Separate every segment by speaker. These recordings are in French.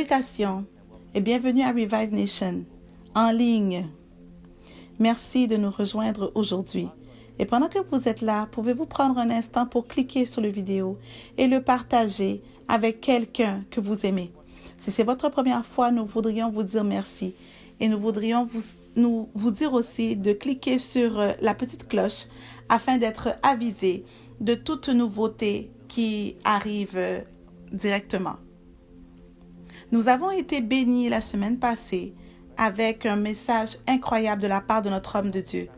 Speaker 1: Salutations et bienvenue à Revive Nation en ligne. Merci de nous rejoindre aujourd'hui. Et pendant que vous êtes là, pouvez-vous prendre un instant pour cliquer sur la vidéo et le partager avec quelqu'un que vous aimez. Si c'est votre première fois, nous voudrions vous dire merci et nous voudrions vous dire aussi de cliquer sur la petite cloche afin d'être avisé de toute nouveauté qui arrive directement. Nous avons été bénis la semaine passée avec un message incroyable de la part de notre homme de Dieu.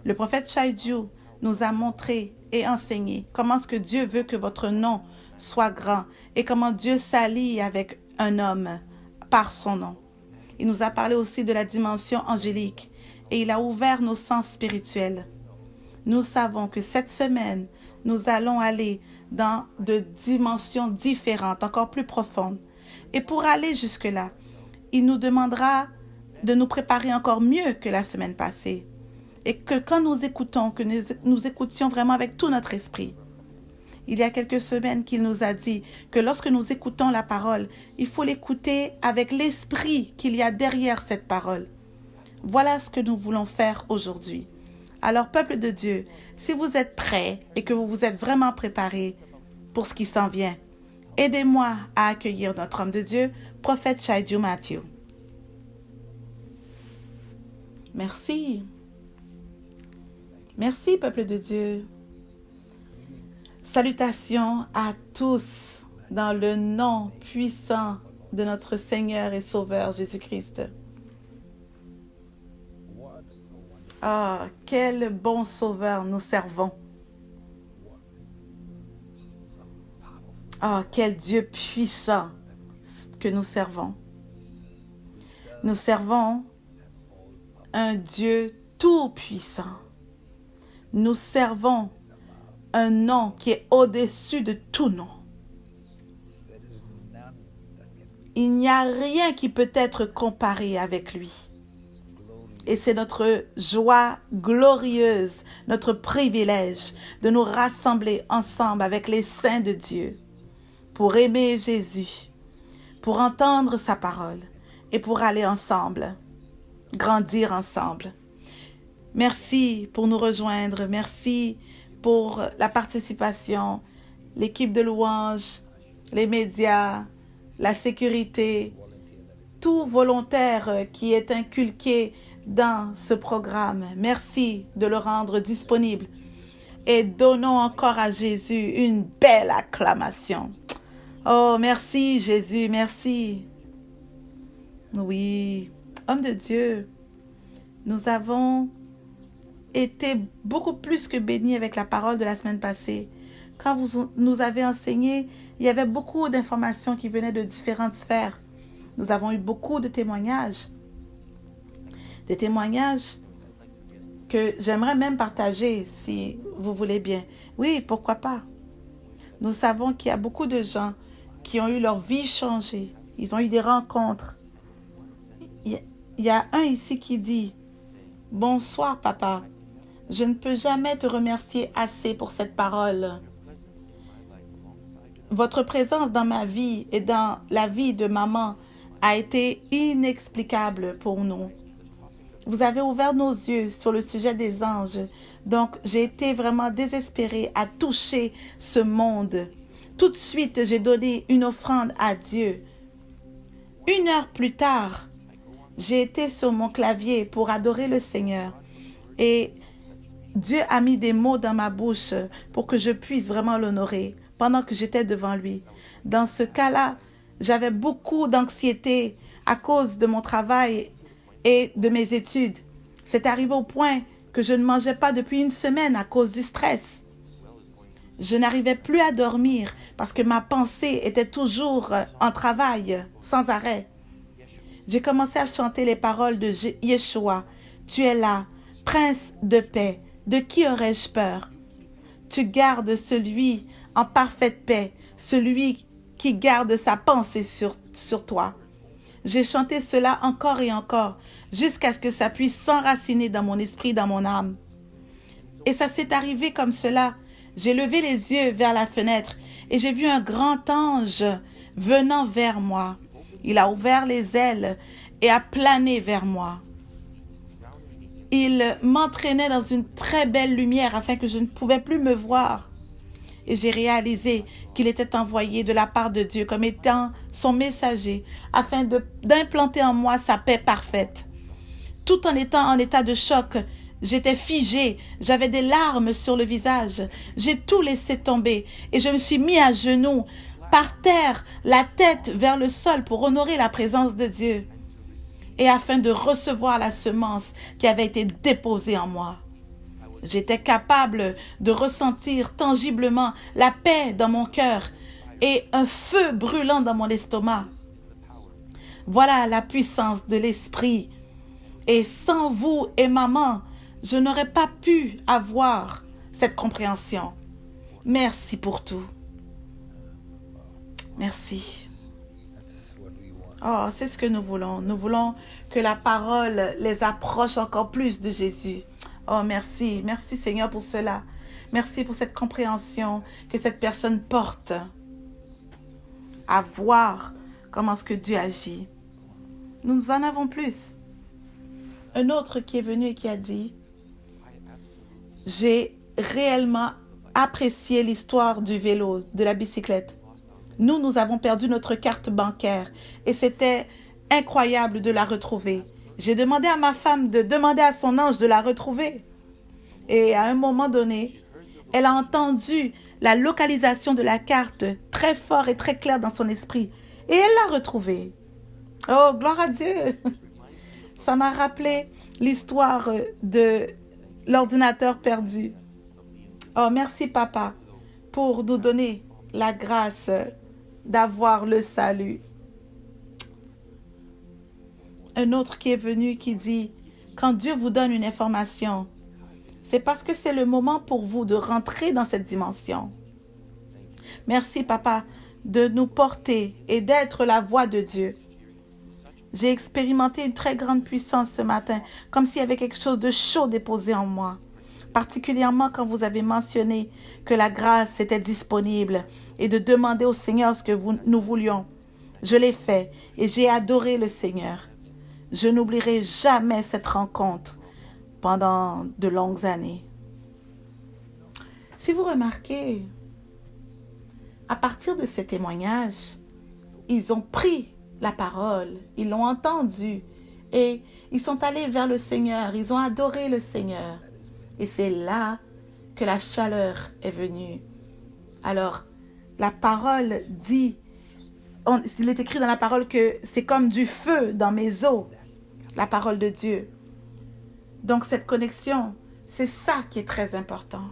Speaker 1: Le prophète Chaidiou nous a montré et enseigné comment est-ce que Dieu veut que votre nom soit grand et comment Dieu s'allie avec un homme par son nom. Il nous a parlé aussi de la dimension angélique et il a ouvert nos sens spirituels. Nous savons que cette semaine, nous allons aller dans de dimensions différentes, encore plus profondes. Et pour aller jusque-là, il nous demandera de nous préparer encore mieux que la semaine passée. Et que quand nous écoutons, que nous écoutions vraiment avec tout notre esprit. Il y a quelques semaines qu'il nous a dit que lorsque nous écoutons la parole, il faut l'écouter avec l'esprit qu'il y a derrière cette parole. Voilà ce que nous voulons faire aujourd'hui. Alors, peuple de Dieu, si vous êtes prêts et que vous vous êtes vraiment préparés pour ce qui s'en vient, aidez-moi à accueillir notre homme de Dieu, prophète Chaidiou Matthew. Merci. Merci, peuple de Dieu. Salutations à tous dans le nom puissant de notre Seigneur et Sauveur Jésus-Christ. Ah, quel bon Sauveur nous servons. Ah, quel Dieu puissant que nous servons. Nous servons un Dieu tout-puissant. Nous servons un nom qui est au-dessus de tout nom. Il n'y a rien qui peut être comparé avec lui. Et c'est notre joie glorieuse, notre privilège de nous rassembler ensemble avec les saints de Dieu pour aimer Jésus, pour entendre sa parole et pour aller ensemble, grandir ensemble. Merci pour nous rejoindre. Merci pour la participation, l'équipe de louanges, les médias, la sécurité, tout volontaire qui est inculqué dans ce programme. Merci de le rendre disponible et donnons encore à Jésus une belle acclamation. Oh, merci Jésus, merci. Oui, homme de Dieu, nous avons été beaucoup plus que bénis avec la parole de la semaine passée. Quand vous nous avez enseigné, il y avait beaucoup d'informations qui venaient de différentes sphères. Nous avons eu beaucoup de témoignages. Des témoignages que j'aimerais même partager si vous voulez bien. Oui, pourquoi pas. Nous savons qu'il y a beaucoup de gens qui ont eu leur vie changée. Ils ont eu des rencontres. Il y a un ici qui dit « Bonsoir papa, je ne peux jamais te remercier assez pour cette parole. Votre présence dans ma vie et dans la vie de maman a été inexplicable pour nous. Vous avez ouvert nos yeux sur le sujet des anges. Donc, j'ai été vraiment désespérée à toucher ce monde. Tout de suite, j'ai donné une offrande à Dieu. 1 heure plus tard, j'ai été sur mon clavier pour adorer le Seigneur. Et Dieu a mis des mots dans ma bouche pour que je puisse vraiment l'honorer pendant que j'étais devant lui. Dans ce cas-là, j'avais beaucoup d'anxiété à cause de mon travail et de mes études. C'est arrivé au point que je ne mangeais pas depuis 1 semaine à cause du stress. Je n'arrivais plus à dormir parce que ma pensée était toujours en travail, sans arrêt. J'ai commencé à chanter les paroles de Yeshua. Tu es là, Prince de paix. De qui aurais-je peur? Tu gardes celui en parfaite paix, celui qui garde sa pensée sur toi. J'ai chanté cela encore et encore, jusqu'à ce que ça puisse s'enraciner dans mon esprit, dans mon âme. Et ça s'est arrivé comme cela. J'ai levé les yeux vers la fenêtre et j'ai vu un grand ange venant vers moi. Il a ouvert les ailes et a plané vers moi. Il m'entraînait dans une très belle lumière afin que je ne pouvais plus me voir. Et j'ai réalisé qu'il était envoyé de la part de Dieu comme étant son messager afin d'implanter en moi sa paix parfaite. Tout en étant en état de choc, j'étais figée, j'avais des larmes sur le visage. J'ai tout laissé tomber et je me suis mis à genoux, par terre, la tête vers le sol pour honorer la présence de Dieu et afin de recevoir la semence qui avait été déposée en moi. J'étais capable de ressentir tangiblement la paix dans mon cœur et un feu brûlant dans mon estomac. Voilà la puissance de l'esprit. Et sans vous et maman, je n'aurais pas pu avoir cette compréhension. Merci pour tout. Merci. Oh, c'est ce que nous voulons. Nous voulons que la parole les approche encore plus de Jésus. Oh, merci. Merci Seigneur pour cela. Merci pour cette compréhension que cette personne porte à voir comment est-ce que Dieu agit. Nous en avons plus. Un autre qui est venu et qui a dit « J'ai réellement apprécié l'histoire du vélo, de la bicyclette. Nous avons perdu notre carte bancaire et c'était incroyable de la retrouver. J'ai demandé à ma femme de demander à son ange de la retrouver. Et à un moment donné, elle a entendu la localisation de la carte très fort et très clair dans son esprit. Et elle l'a retrouvée. Oh, gloire à Dieu! Ça m'a rappelé l'histoire de l'ordinateur perdu. Oh, merci papa pour nous donner la grâce d'avoir le salut. Un autre qui est venu qui dit, quand Dieu vous donne une information, c'est parce que c'est le moment pour vous de rentrer dans cette dimension. Merci papa de nous porter et d'être la voix de Dieu. J'ai expérimenté une très grande puissance ce matin, comme s'il y avait quelque chose de chaud déposé en moi. Particulièrement quand vous avez mentionné que la grâce était disponible et de demander au Seigneur ce que nous voulions. Je l'ai fait et j'ai adoré le Seigneur. Je n'oublierai jamais cette rencontre pendant de longues années. Si vous remarquez, à partir de ces témoignages, ils ont pris la parole, ils l'ont entendu et ils sont allés vers le Seigneur, ils ont adoré le Seigneur. Et c'est là que la chaleur est venue. Alors, la parole dit, il est écrit dans la parole que c'est comme du feu dans mes os, la parole de Dieu. Donc cette connexion, c'est ça qui est très important.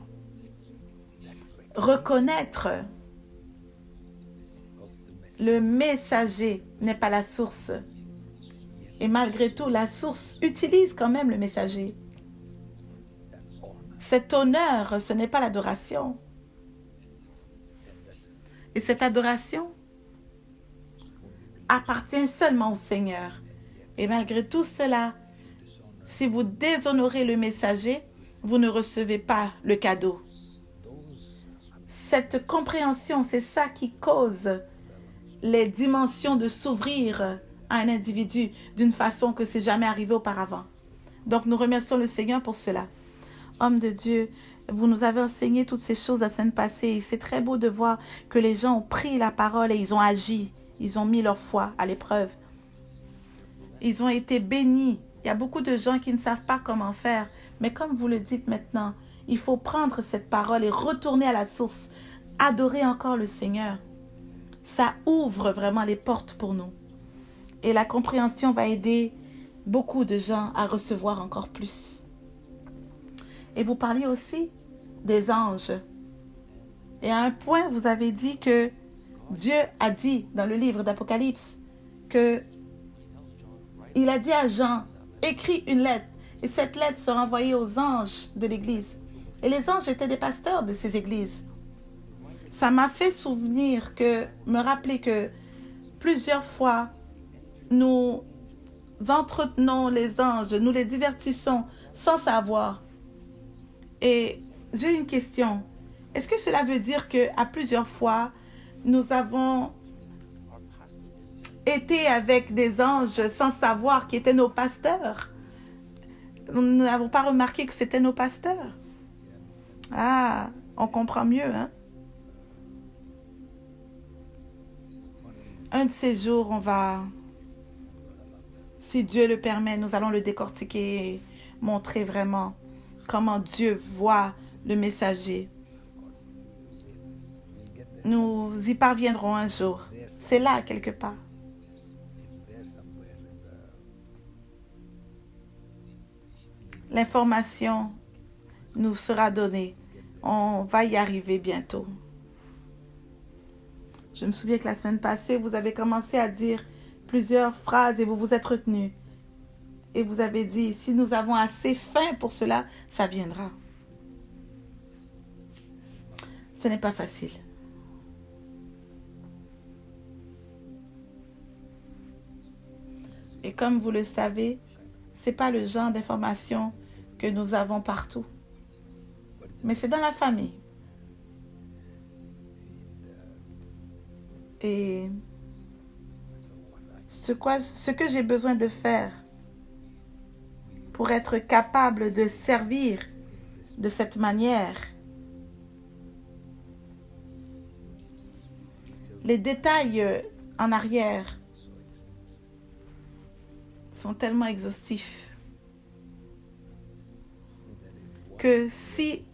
Speaker 1: Reconnaître le messager n'est pas la source. Et malgré tout, la source utilise quand même le messager. Cet honneur, ce n'est pas l'adoration. Et cette adoration appartient seulement au Seigneur. Et malgré tout cela, si vous déshonorez le messager, vous ne recevez pas le cadeau. Cette compréhension, c'est ça qui cause les dimensions de s'ouvrir à un individu d'une façon que c'est jamais arrivé auparavant. Donc nous remercions le Seigneur pour cela. Homme de Dieu, vous nous avez enseigné toutes ces choses la semaine passée et c'est très beau de voir que les gens ont pris la parole et ils ont agi. Ils ont mis leur foi à l'épreuve. Ils ont été bénis. Il y a beaucoup de gens qui ne savent pas comment faire. Mais comme vous le dites maintenant, il faut prendre cette parole et retourner à la source. Adorer encore le Seigneur. Ça ouvre vraiment les portes pour nous. Et la compréhension va aider beaucoup de gens à recevoir encore plus. Et vous parliez aussi des anges. Et à un point, vous avez dit que Dieu a dit dans le livre d'Apocalypse que il a dit à Jean, écris une lettre. Et cette lettre sera envoyée aux anges de l'église. Et les anges étaient des pasteurs de ces églises. Ça m'a fait me rappeler que plusieurs fois, nous entretenons les anges, nous les divertissons sans savoir. Et j'ai une question. Est-ce que cela veut dire qu'à plusieurs fois, nous avons été avec des anges sans savoir qui étaient nos pasteurs. Nous n'avons pas remarqué que c'était nos pasteurs. Ah, on comprend mieux, hein? Un de ces jours, si Dieu le permet, nous allons le décortiquer et montrer vraiment comment Dieu voit le messager. Nous y parviendrons un jour. C'est là, quelque part. L'information nous sera donnée. On va y arriver bientôt. Je me souviens que la semaine passée, vous avez commencé à dire plusieurs phrases et vous vous êtes retenu. Et vous avez dit, si nous avons assez faim pour cela, ça viendra. Ce n'est pas facile. Et comme vous le savez, ce n'est pas le genre d'information que nous avons partout. Mais c'est dans la famille. Et ce que j'ai besoin de faire pour être capable de servir de cette manière, les détails en arrière sont tellement exhaustifs que si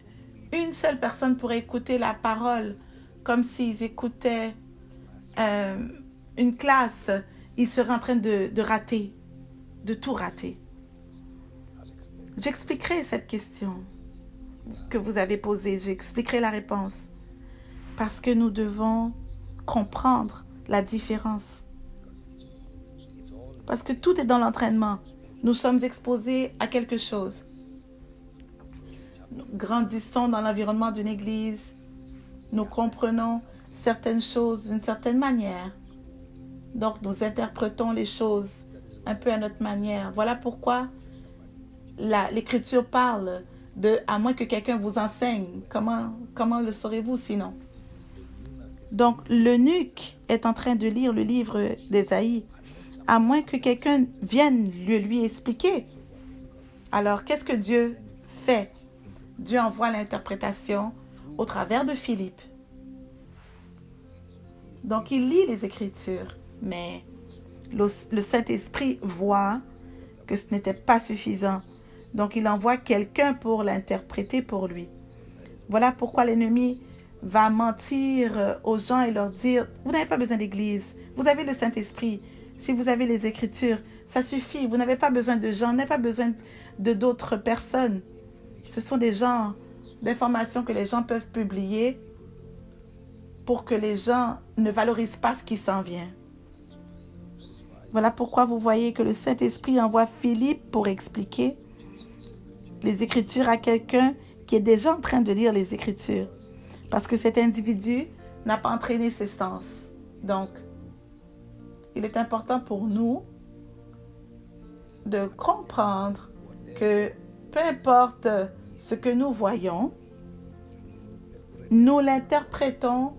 Speaker 1: une seule personne pourrait écouter la parole comme s'ils écoutaient une classe, ils seraient en train de rater, de tout rater. J'expliquerai cette question que vous avez posée, j'expliquerai la réponse. Parce que nous devons comprendre la différence. Parce que tout est dans l'entraînement. Nous sommes exposés à quelque chose. Nous grandissons dans l'environnement d'une église. Nous comprenons certaines choses d'une certaine manière. Donc, nous interprétons les choses un peu à notre manière. Voilà pourquoi l'Écriture parle de « à moins que quelqu'un vous enseigne ». Comment le saurez-vous sinon? Donc, l'eunuque est en train de lire le livre d'Ésaïe, à moins que quelqu'un vienne lui expliquer. Alors, qu'est-ce que Dieu fait? Dieu envoie l'interprétation au travers de Philippe. Donc, il lit les Écritures, mais le Saint-Esprit voit que ce n'était pas suffisant. Donc, il envoie quelqu'un pour l'interpréter pour lui. Voilà pourquoi l'ennemi va mentir aux gens et leur dire « Vous n'avez pas besoin d'église, vous avez le Saint-Esprit. Si vous avez les Écritures, ça suffit. Vous n'avez pas besoin de gens, vous n'avez pas besoin de d'autres personnes. » Ce sont des genres d'informations que les gens peuvent publier pour que les gens ne valorisent pas ce qui s'en vient. Voilà pourquoi vous voyez que le Saint-Esprit envoie Philippe pour expliquer les Écritures à quelqu'un qui est déjà en train de lire les Écritures. Parce que cet individu n'a pas entraîné ses sens. Donc, il est important pour nous de comprendre que peu importe ce que nous voyons, nous l'interprétons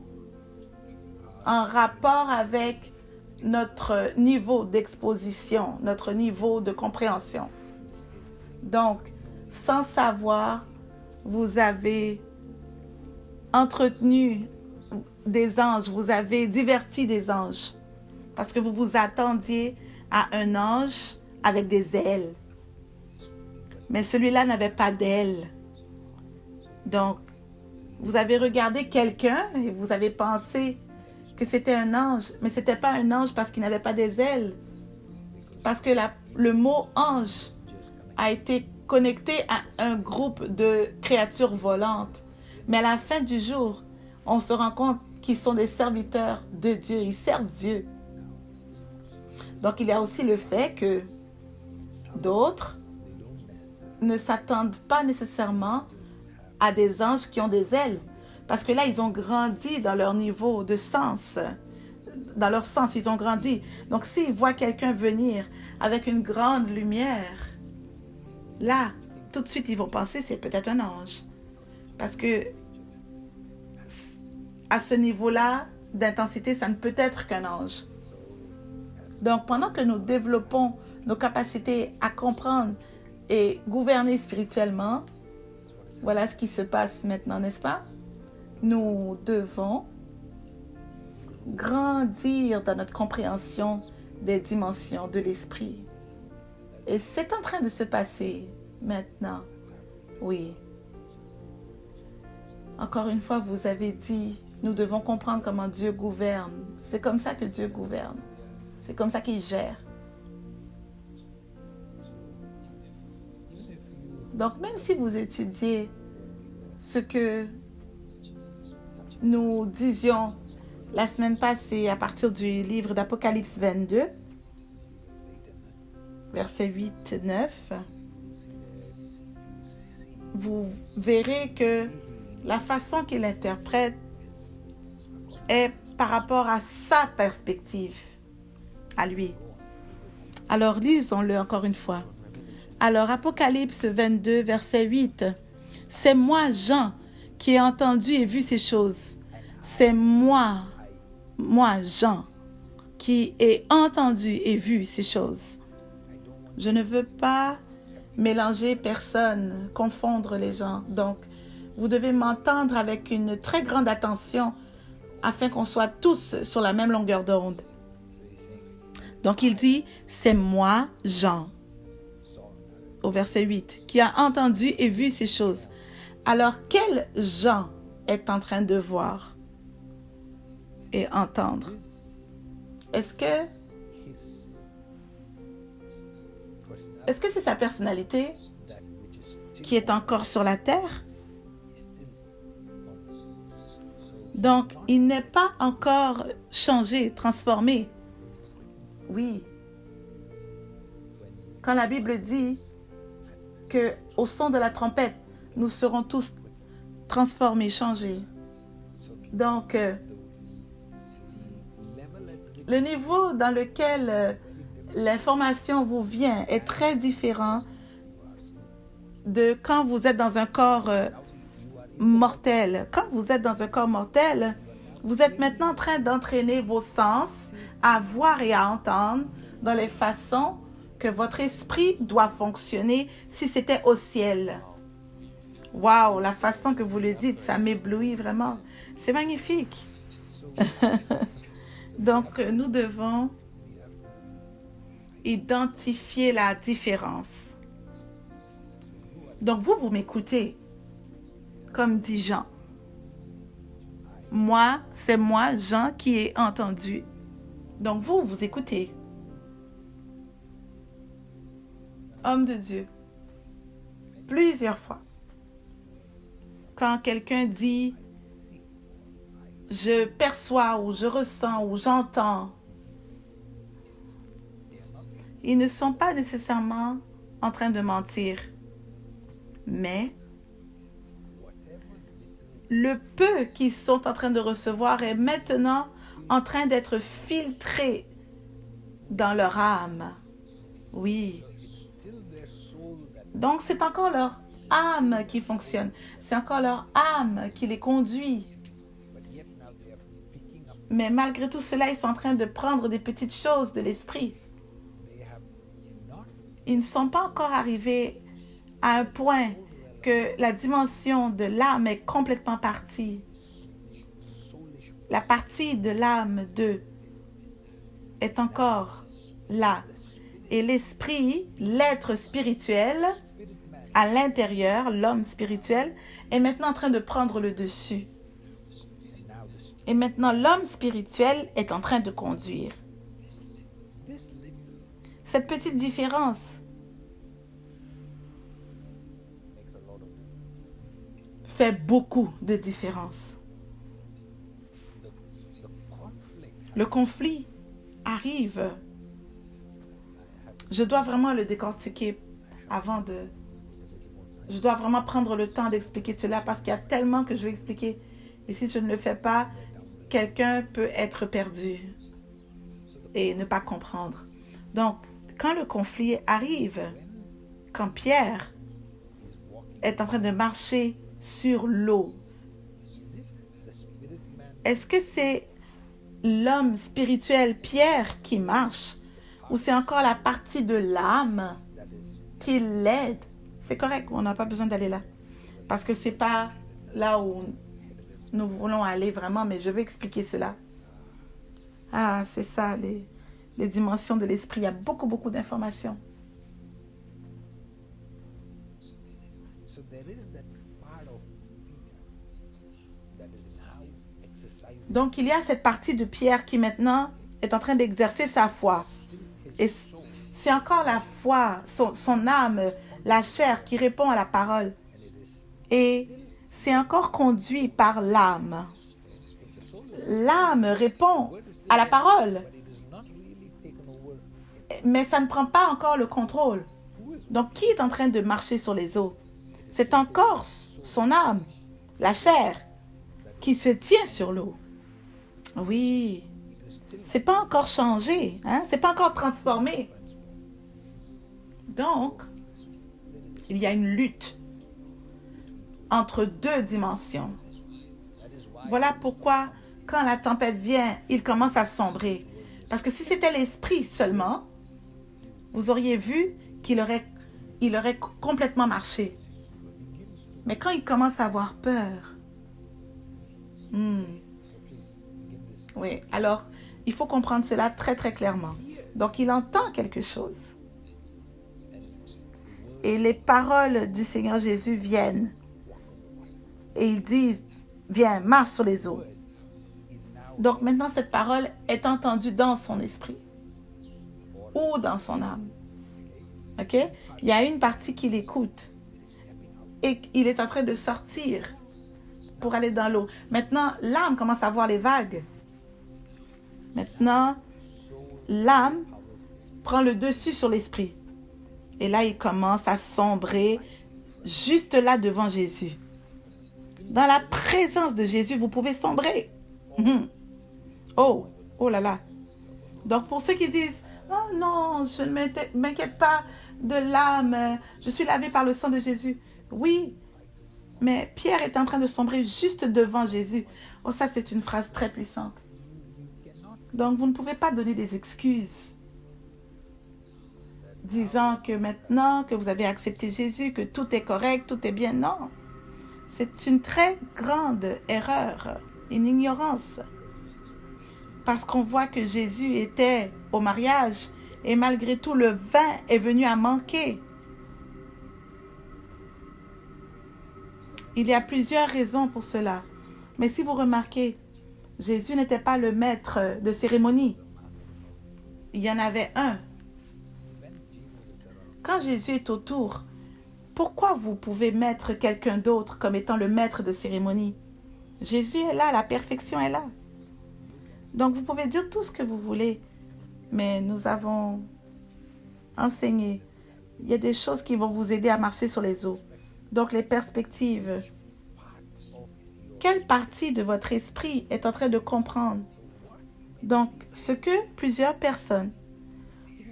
Speaker 1: en rapport avec notre niveau d'exposition, notre niveau de compréhension. Donc, sans savoir, vous avez entretenu des anges, vous avez diverti des anges, parce que vous vous attendiez à un ange avec des ailes. Mais celui-là n'avait pas d'ailes. Donc, vous avez regardé quelqu'un et vous avez pensé que c'était un ange, mais ce n'était pas un ange parce qu'il n'avait pas des ailes. Parce que le mot ange a été connecté à un groupe de créatures volantes. Mais à la fin du jour, on se rend compte qu'ils sont des serviteurs de Dieu. Ils servent Dieu. Donc, il y a aussi le fait que d'autres ne s'attendent pas nécessairement à des anges qui ont des ailes. Parce que là, ils ont grandi dans leur niveau de sens. Dans leur sens, ils ont grandi. Donc, s'ils voient quelqu'un venir avec une grande lumière, là, tout de suite, ils vont penser que c'est peut-être un ange. Parce que à ce niveau-là d'intensité, ça ne peut être qu'un ange. Donc, pendant que nous développons nos capacités à comprendre et gouverner spirituellement, voilà ce qui se passe maintenant, n'est-ce pas? Nous devons grandir dans notre compréhension des dimensions de l'esprit. Et c'est en train de se passer maintenant. Oui. Encore une fois, vous avez dit, nous devons comprendre comment Dieu gouverne. C'est comme ça que Dieu gouverne. C'est comme ça qu'il gère. Donc, même si vous étudiez ce que nous disions la semaine passée à partir du livre d'Apocalypse 22, versets 8-9, vous verrez que la façon qu'il interprète est par rapport à sa perspective, à lui. Alors, lisons-le encore une fois. Alors, Apocalypse 22, verset 8. « C'est moi, Jean, qui ai entendu et vu ces choses. C'est moi, Jean, qui ai entendu et vu ces choses. » Je ne veux pas mélanger personne, confondre les gens. Donc, vous devez m'entendre avec une très grande attention afin qu'on soit tous sur la même longueur d'onde. Donc, il dit, c'est moi, Jean, au verset 8, qui a entendu et vu ces choses. Alors, quel Jean est en train de voir et entendre? Est-ce que c'est sa personnalité qui est encore sur la terre? Donc, il n'est pas encore changé, transformé. Oui. Quand la Bible dit qu'au son de la trompette, nous serons tous transformés, changés. Donc, le niveau dans lequel l'information vous vient est très différent de quand vous êtes dans un corps mortel. Quand vous êtes dans un corps mortel, vous êtes maintenant en train d'entraîner vos sens à voir et à entendre dans les façons que votre esprit doit fonctionner si c'était au ciel. Waouh, la façon que vous le dites, ça m'éblouit vraiment. C'est magnifique. Donc, nous devons identifier la différence. Donc, vous m'écoutez, comme dit Jean. Moi, c'est moi, Jean, qui ai entendu. Donc, vous écoutez. Homme de Dieu, plusieurs fois, quand quelqu'un dit « je perçois » ou « je ressens » ou « j'entends », ils ne sont pas nécessairement en train de mentir, mais le peu qu'ils sont en train de recevoir est maintenant en train d'être filtré dans leur âme. Oui. Donc, c'est encore leur âme qui fonctionne. C'est encore leur âme qui les conduit. Mais malgré tout cela, ils sont en train de prendre des petites choses de l'esprit. Ils ne sont pas encore arrivés à un point que la dimension de l'âme est complètement partie. La partie de l'âme d'eux est encore là. Et l'esprit, l'être spirituel, à l'intérieur, l'homme spirituel, est maintenant en train de prendre le dessus. Et maintenant, l'homme spirituel est en train de conduire. Cette petite différence fait beaucoup de différence. Le conflit arrive. Je dois vraiment le décortiquer avant de... Je dois vraiment prendre le temps d'expliquer cela parce qu'il y a tellement que je vais expliquer. Et si je ne le fais pas, quelqu'un peut être perdu et ne pas comprendre. Donc, quand le conflit arrive, quand Pierre est en train de marcher sur l'eau, est-ce que c'est l'homme spirituel Pierre qui marche ou c'est encore la partie de l'âme qui l'aide. C'est correct, on n'a pas besoin d'aller là. Parce que ce n'est pas là où nous voulons aller vraiment, mais je vais expliquer cela. Ah, c'est ça, les dimensions de l'esprit. Il y a beaucoup d'informations. Donc, il y a cette partie de Pierre qui maintenant est en train d'exercer sa foi. Et c'est encore la foi, son âme, la chair qui répond à la parole. Et c'est encore conduit par l'âme. L'âme répond à la parole, mais ça ne prend pas encore le contrôle. Donc, qui est en train de marcher sur les eaux? C'est encore son âme, la chair, qui se tient sur l'eau. Oui, c'est pas encore changé, hein? C'est pas encore transformé. Donc, il y a une lutte entre deux dimensions. Voilà pourquoi, quand la tempête vient, il commence à sombrer. Parce que si c'était l'esprit seulement, vous auriez vu qu'il aurait complètement marché. Mais quand il commence à avoir peur, oui, alors il faut comprendre cela très clairement. Donc il entend quelque chose. Et les paroles du Seigneur Jésus viennent. Et il dit, viens, marche sur les eaux. Donc maintenant cette parole est entendue dans son esprit ou dans son âme. Ok? Il y a une partie qui l'écoute. Et il est en train de sortir pour aller dans l'eau. Maintenant, l'âme commence à voir les vagues. Maintenant, l'âme prend le dessus sur l'esprit. Et là, il commence à sombrer juste là devant Jésus. Dans la présence de Jésus, vous pouvez sombrer. Oh là là. Donc, pour ceux qui disent, oh non, je ne m'inquiète pas de l'âme, je suis lavé par le sang de Jésus. Oui, mais Pierre est en train de sombrer juste devant Jésus. Oh, ça, c'est une phrase très puissante. Donc, vous ne pouvez pas donner des excuses disant que maintenant que vous avez accepté Jésus, que tout est correct, tout est bien. Non, c'est une très grande erreur, une ignorance. Parce qu'on voit que Jésus était au mariage et malgré tout, le vin est venu à manquer. Il y a plusieurs raisons pour cela. Mais si vous remarquez, Jésus n'était pas le maître de cérémonie. Il y en avait un. Quand Jésus est autour, pourquoi vous pouvez mettre quelqu'un d'autre comme étant le maître de cérémonie? Jésus est là, la perfection est là. Donc vous pouvez dire tout ce que vous voulez, mais nous avons enseigné. Il y a des choses qui vont vous aider à marcher sur les eaux. Donc les perspectives. Quelle partie de votre esprit est en train de comprendre? Donc ce que plusieurs personnes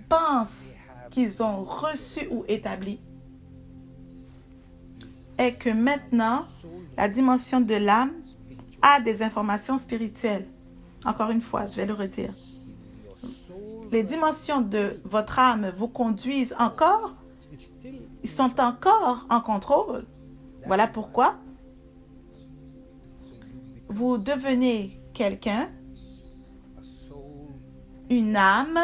Speaker 1: pensent qu'ils ont reçu ou établi est que maintenant, la dimension de l'âme a des informations spirituelles. Encore une fois, je vais le redire. Les dimensions de votre âme vous conduisent encore, ils sont encore en contrôle. Voilà pourquoi vous devenez quelqu'un, une âme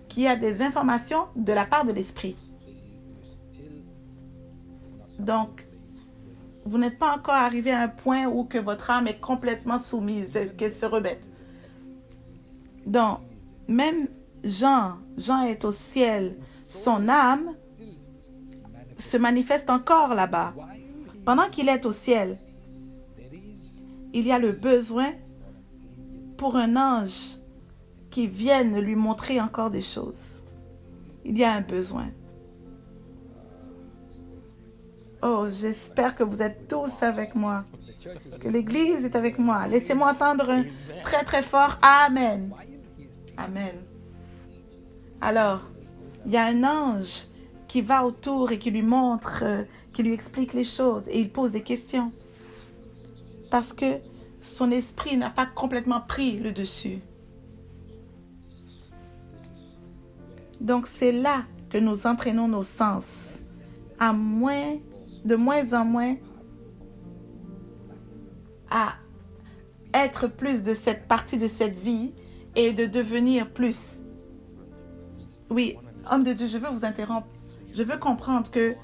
Speaker 1: qui a des informations de la part de l'esprit. Donc, vous n'êtes pas encore arrivé à un point où que votre âme est complètement soumise, qu'elle se rebelle. Donc, même Jean est au ciel, son âme se manifeste encore là-bas. Pendant qu'il est au ciel, il y a le besoin pour un ange qui vienne lui montrer encore des choses. Il y a un besoin. Oh, j'espère que vous êtes tous avec moi, que l'Église est avec moi. Laissez-moi entendre un très fort Amen. Amen. Alors, il y a un ange qui va autour et qui lui montre, qui lui explique les choses et il pose des questions. Parce que son esprit n'a pas complètement pris le dessus. Donc, c'est là que nous entraînons nos sens, de moins en moins, à être plus de cette partie de cette vie et de devenir plus. Oui, homme de Dieu, je veux vous interrompre. Je veux comprendre que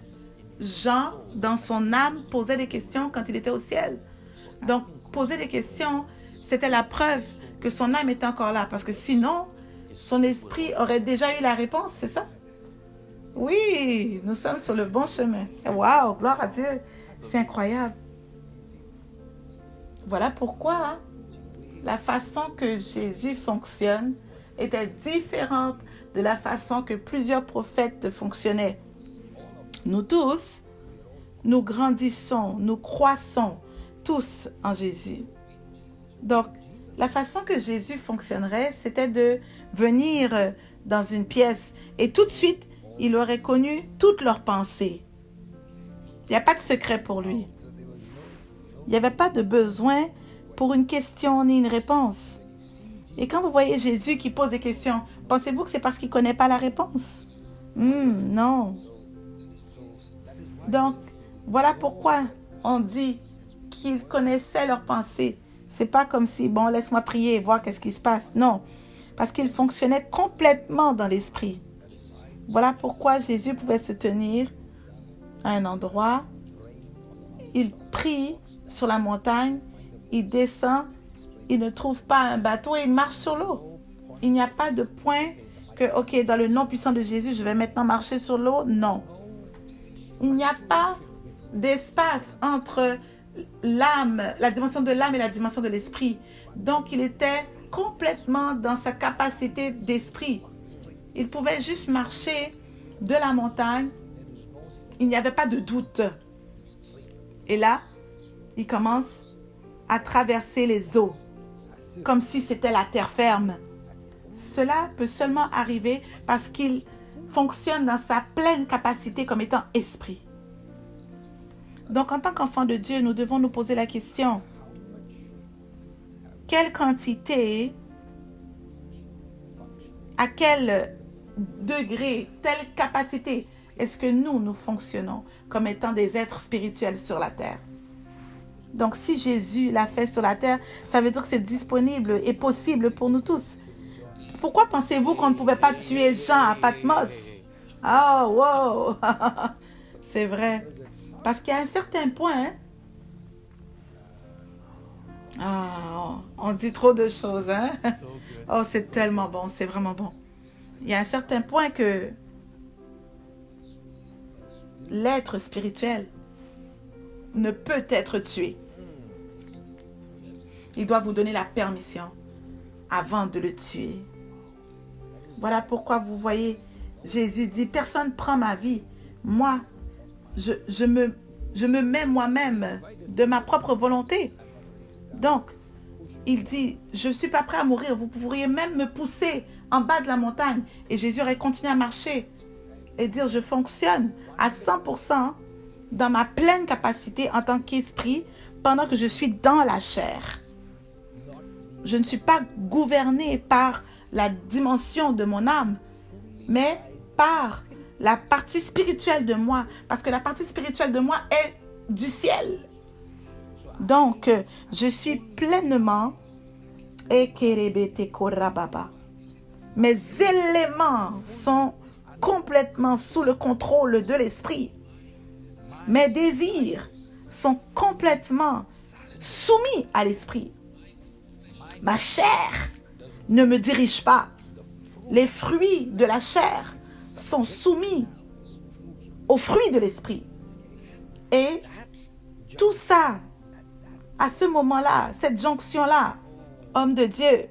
Speaker 1: Jean, dans son âme, posait des questions quand il était au ciel. Donc, poser des questions, c'était la preuve que son âme était encore là. Parce que sinon, son esprit aurait déjà eu la réponse, c'est ça? Oui, nous sommes sur le bon chemin. Waouh, gloire à Dieu. C'est incroyable. Voilà pourquoi la façon que Jésus fonctionne était différente de la façon que plusieurs prophètes fonctionnaient. Nous tous, nous grandissons, nous croissons tous en Jésus. Donc, la façon que Jésus fonctionnerait, c'était de venir dans une pièce et tout de suite, il aurait connu toutes leurs pensées. Il n'y a pas de secret pour lui. Il n'y avait pas de besoin pour une question ni une réponse. Et quand vous voyez Jésus qui pose des questions, pensez-vous que c'est parce qu'il ne connaît pas la réponse? Non. Donc, voilà pourquoi on dit qu'il connaissait leurs pensées. C'est pas comme si, bon, laisse-moi prier et voir qu'est-ce qui se passe. Non, parce qu'il fonctionnait complètement dans l'esprit. Voilà pourquoi Jésus pouvait se tenir à un endroit, il prie sur la montagne, il descend, il ne trouve pas un bateau et il marche sur l'eau. Il n'y a pas de point que, ok, dans le nom puissant de Jésus, je vais maintenant marcher sur l'eau. Non. Il n'y a pas d'espace entre l'âme, la dimension de l'âme et la dimension de l'esprit. Donc, il était complètement dans sa capacité d'esprit. Il pouvait juste marcher de la montagne. Il n'y avait pas de doute. Et là, il commence à traverser les eaux, comme si c'était la terre ferme. Cela peut seulement arriver parce qu'il fonctionne dans sa pleine capacité comme étant esprit. Donc, en tant qu'enfant de Dieu, nous devons nous poser la question, quelle quantité, à quel degré, telle capacité est-ce que nous fonctionnons comme étant des êtres spirituels sur la terre? Donc, si Jésus l'a fait sur la terre, ça veut dire que c'est disponible et possible pour nous tous. Pourquoi pensez-vous qu'on ne pouvait pas tuer Jean à Patmos? Oh, wow! C'est vrai. Parce qu'il y a un certain point, on dit trop de choses, hein? Oh, c'est tellement bon, c'est vraiment bon. Il y a un certain point que l'être spirituel ne peut être tué. Il doit vous donner la permission avant de le tuer. Voilà pourquoi vous voyez, Jésus dit, personne ne prend ma vie. Moi, je me mets moi-même de ma propre volonté. Donc, il dit, je ne suis pas prêt à mourir. Vous pourriez même me pousser en bas de la montagne. Et Jésus aurait continué à marcher et dire, je fonctionne à 100% dans ma pleine capacité en tant qu'esprit pendant que je suis dans la chair. Je ne suis pas gouverné par la dimension de mon âme, mais par la partie spirituelle de moi, parce que la partie spirituelle de moi est du ciel. Donc, je suis pleinement mes éléments sont complètement sous le contrôle de l'esprit. Mes désirs sont complètement soumis à l'esprit. Ma chair ne me dirige pas. Les fruits de la chair sont soumis aux fruits de l'esprit. Et tout ça, à ce moment-là, cette jonction-là, homme de Dieu,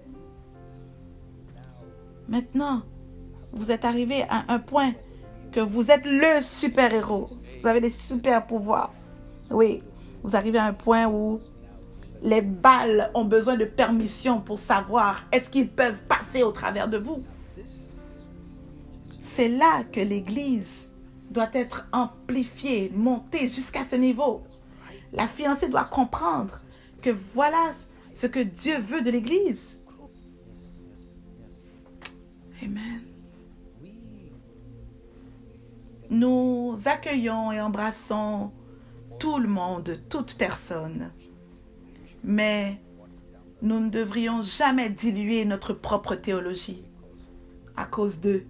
Speaker 1: maintenant, vous êtes arrivé à un point que vous êtes le super-héros. Vous avez des super pouvoirs. Oui, vous arrivez à un point où les balles ont besoin de permission pour savoir est-ce qu'ils peuvent passer au travers de vous. C'est là que l'Église doit être amplifiée, montée jusqu'à ce niveau. La fiancée doit comprendre que voilà ce que Dieu veut de l'Église. Amen. nous accueillons et embrassons tout le monde, toute personne. Mais nous ne devrions jamais diluer notre propre théologie à cause d'eux.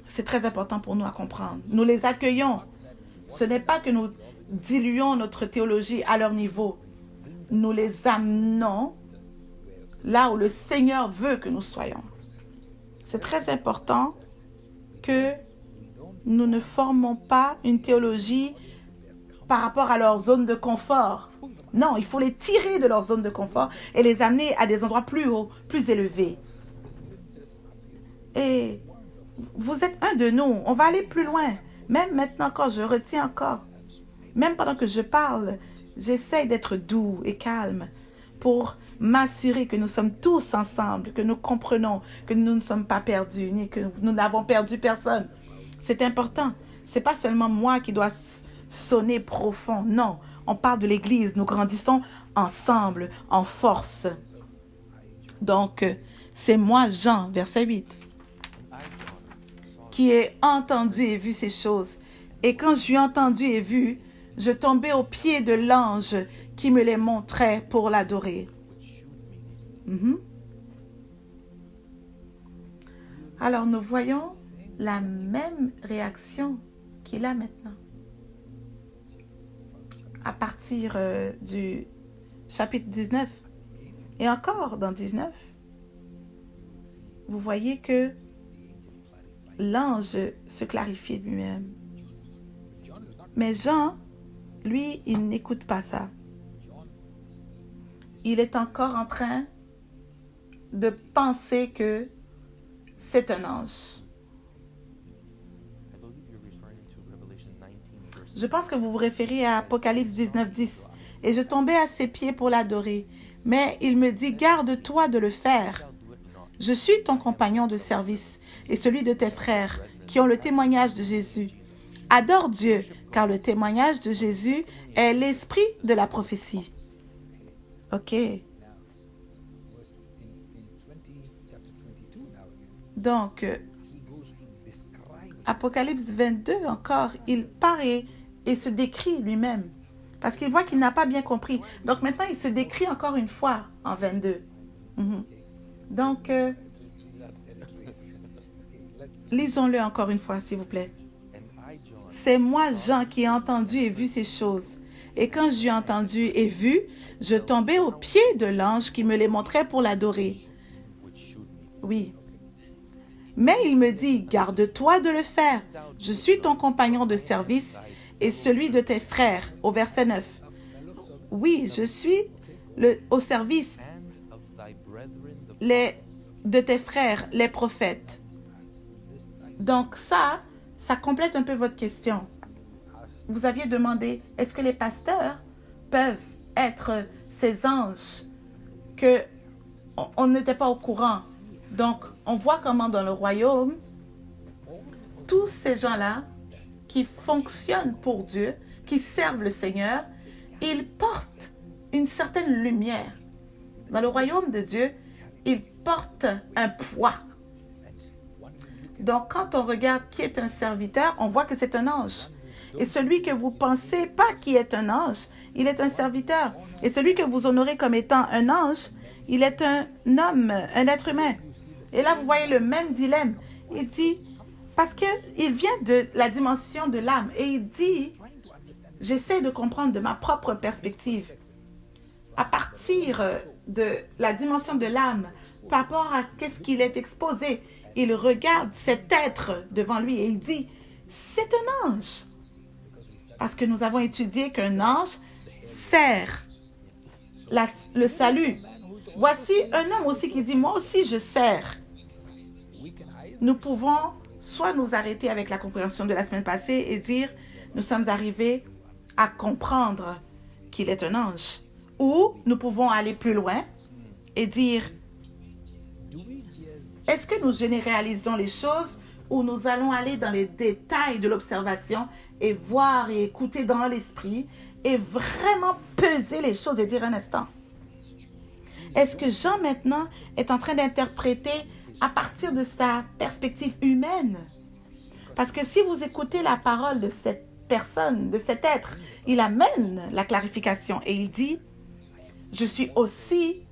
Speaker 1: C'est très important pour nous à comprendre. Nous les accueillons. Ce n'est pas que nous diluons notre théologie à leur niveau. Nous les amenons là où le Seigneur veut que nous soyons. C'est très important que nous ne formons pas une théologie par rapport à leur zone de confort. Non, il faut les tirer de leur zone de confort et les amener à des endroits plus hauts, plus élevés. Et vous êtes un de nous. On va aller plus loin. Même maintenant, quand je retiens encore, même pendant que je parle, j'essaie d'être doux et calme pour m'assurer que nous sommes tous ensemble, que nous comprenons que nous ne sommes pas perdus, ni que nous n'avons perdu personne. C'est important. Ce n'est pas seulement moi qui dois sonner profond. Non, on parle de l'Église. Nous grandissons ensemble, en force. Donc, c'est moi, Jean, verset 8, qui ai entendu et vu ces choses. Et quand j'ai entendu et vu, je tombais aux pieds de l'ange qui me les montrait pour l'adorer. Alors, nous voyons la même réaction qu'il a maintenant. À partir du chapitre 19. Et encore dans 19, vous voyez que l'ange se clarifie de lui-même. Mais Jean, lui, il n'écoute pas ça. Il est encore en train de penser que c'est un ange. Je pense que vous vous référez à Apocalypse 19:10. Et je tombais à ses pieds pour l'adorer. Mais il me dit, garde-toi de le faire. Je suis ton compagnon de service et celui de tes frères qui ont le témoignage de Jésus. Adore Dieu, car le témoignage de Jésus est l'esprit de la prophétie. OK. Donc, Apocalypse 22 encore, il part et se décrit lui-même. Parce qu'il voit qu'il n'a pas bien compris. Donc maintenant, il se décrit encore une fois en 22. Donc, lisons-le encore une fois, s'il vous plaît. C'est moi, Jean, qui ai entendu et vu ces choses. Et quand j'ai entendu et vu, je tombais aux pieds de l'ange qui me les montrait pour l'adorer. Oui. Mais il me dit, garde-toi de le faire. Je suis ton compagnon de service et celui de tes frères, au verset 9. Oui, je suis au service de tes frères, les prophètes. Donc ça complète un peu votre question. Vous aviez demandé, est-ce que les pasteurs peuvent être ces anges que on n'était pas au courant? Donc, on voit comment dans le royaume, tous ces gens-là qui fonctionnent pour Dieu, qui servent le Seigneur, ils portent une certaine lumière. Dans le royaume de Dieu, ils portent un poids. Donc, quand on regarde qui est un serviteur, on voit que c'est un ange. Et celui que vous pensez pas qui est un ange, il est un serviteur. Et celui que vous honorez comme étant un ange, il est un homme, un être humain. Et là, vous voyez le même dilemme. Il dit, parce qu'il vient de la dimension de l'âme. Et il dit, j'essaie de comprendre de ma propre perspective. À partir de la dimension de l'âme, par rapport à qu'est-ce qu'il est exposé, il regarde cet être devant lui et il dit, c'est un ange. Parce que nous avons étudié qu'un ange sert le salut. Voici un homme aussi qui dit, moi aussi je sers. Nous pouvons soit nous arrêter avec la compréhension de la semaine passée et dire, nous sommes arrivés à comprendre qu'il est un ange. Ou nous pouvons aller plus loin et dire, est-ce que nous généralisons les choses ou nous allons aller dans les détails de l'observation et voir et écouter dans l'esprit et vraiment peser les choses et dire un instant. Est-ce que Jean maintenant est en train d'interpréter à partir de sa perspective humaine Parce que si vous écoutez la parole de cette personne, de cet être, il amène la clarification et il dit, je suis aussi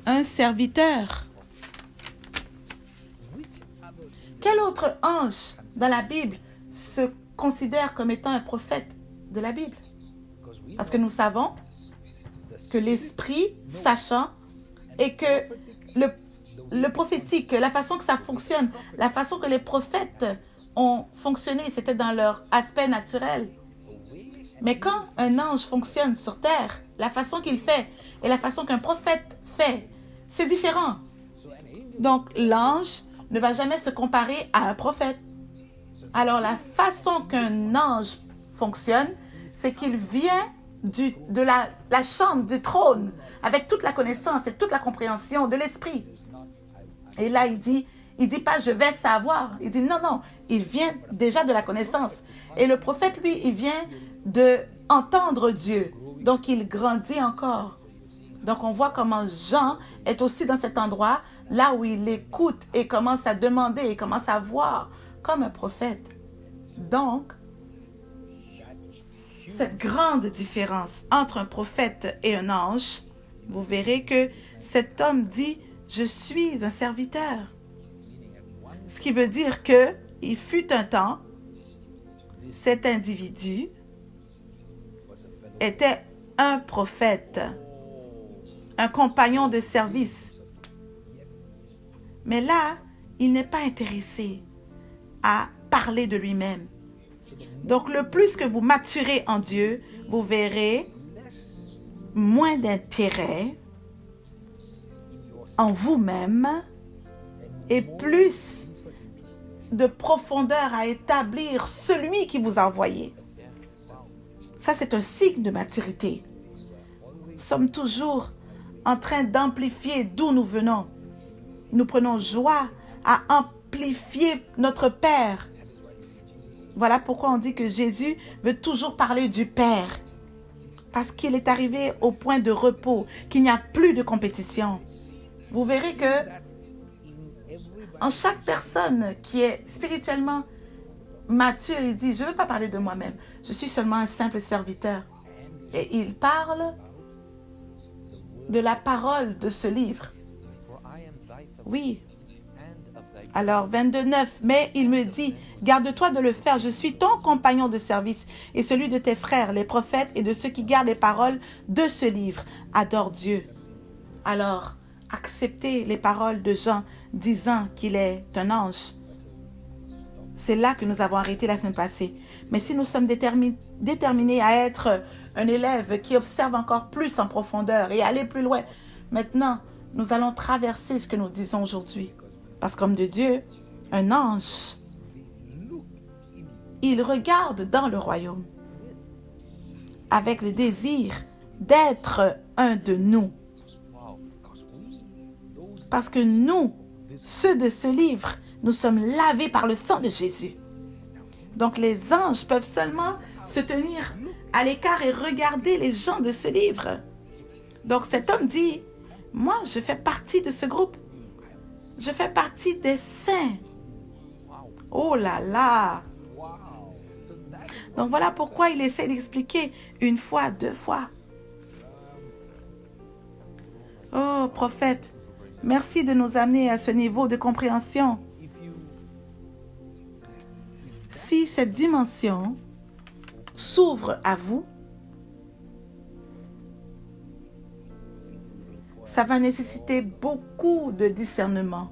Speaker 1: un serviteur. Quel autre ange dans la Bible se considère comme étant un prophète de la Bible? Parce que nous savons que l'esprit sachant et que le prophétique, la façon que ça fonctionne, la façon que les prophètes ont fonctionné, c'était dans leur aspect naturel. Mais quand un ange fonctionne sur terre, la façon qu'il fait et la façon qu'un prophète fait, c'est différent. Donc, l'ange ne va jamais se comparer à un prophète. Alors, la façon qu'un ange fonctionne, c'est qu'il vient de la chambre, du trône, avec toute la connaissance et toute la compréhension de l'esprit. Et là, il dit pas je vais savoir. Il dit non, il vient déjà de la connaissance. Et le prophète, lui, il vient de entendre Dieu. Donc, il grandit encore. Donc, on voit comment Jean est aussi dans cet endroit, là où il écoute et commence à demander et commence à voir comme un prophète. Donc, cette grande différence entre un prophète et un ange, vous verrez que cet homme dit « Je suis un serviteur ». Ce qui veut dire qu'il fut un temps, cet individu était un prophète, un compagnon de service. Mais là, il n'est pas intéressé à parler de lui-même. Donc, le plus que vous maturez en Dieu, vous verrez moins d'intérêt en vous-même et plus de profondeur à établir celui qui vous a envoyé. Ça, c'est un signe de maturité. Nous sommes toujours en train d'amplifier d'où nous venons. Nous prenons joie à amplifier notre Père. Voilà pourquoi on dit que Jésus veut toujours parler du Père. Parce qu'il est arrivé au point de repos, qu'il n'y a plus de compétition. Vous verrez que en chaque personne qui est spirituellement mature, il dit, je ne veux pas parler de moi-même. Je suis seulement un simple serviteur. Et il parle de la parole de ce livre. Oui. Alors, 22:9, mais il me dit, garde-toi de le faire, je suis ton compagnon de service et celui de tes frères, les prophètes et de ceux qui gardent les paroles de ce livre. Adore Dieu. Alors, acceptez les paroles de Jean disant qu'il est un ange. C'est là que nous avons arrêté la semaine passée. Mais si nous sommes déterminés à être un élève qui observe encore plus en profondeur et aller plus loin, maintenant, nous allons traverser ce que nous disons aujourd'hui. Parce qu'homme de Dieu, un ange, il regarde dans le royaume avec le désir d'être un de nous. Parce que nous, ceux de ce livre, nous sommes lavés par le sang de Jésus. Donc les anges peuvent seulement se tenir à l'écart et regarder les gens de ce livre. Donc cet homme dit, moi je fais partie de ce groupe. Je fais partie des saints. Oh là là! Donc voilà pourquoi il essaie d'expliquer une fois, deux fois. Oh prophète, merci de nous amener à ce niveau de compréhension. Si cette dimension s'ouvre à vous, ça va nécessiter beaucoup de discernement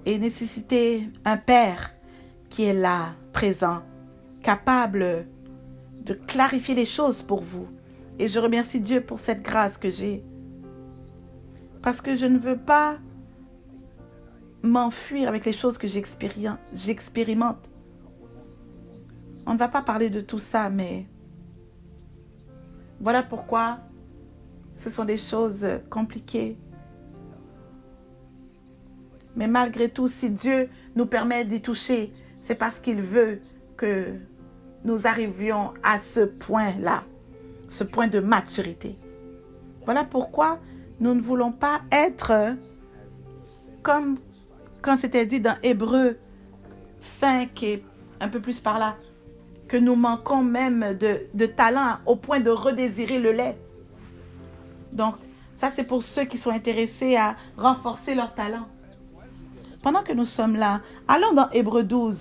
Speaker 1: et nécessiter un Père qui est là, présent, capable de clarifier les choses pour vous. Et je remercie Dieu pour cette grâce que j'ai. Parce que je ne veux pas m'enfuir avec les choses que j'expérimente. On ne va pas parler de tout ça, mais voilà pourquoi ce sont des choses compliquées. Mais malgré tout, si Dieu nous permet d'y toucher, c'est parce qu'il veut que nous arrivions à ce point-là, ce point de maturité. Voilà pourquoi nous ne voulons pas être comme quand c'était dit dans Hébreux 5 et un peu plus par là, que nous manquons même de talent au point de redésirer le lait. Donc, ça c'est pour ceux qui sont intéressés à renforcer leur talent. Pendant que nous sommes là, allons dans Hébreux 12.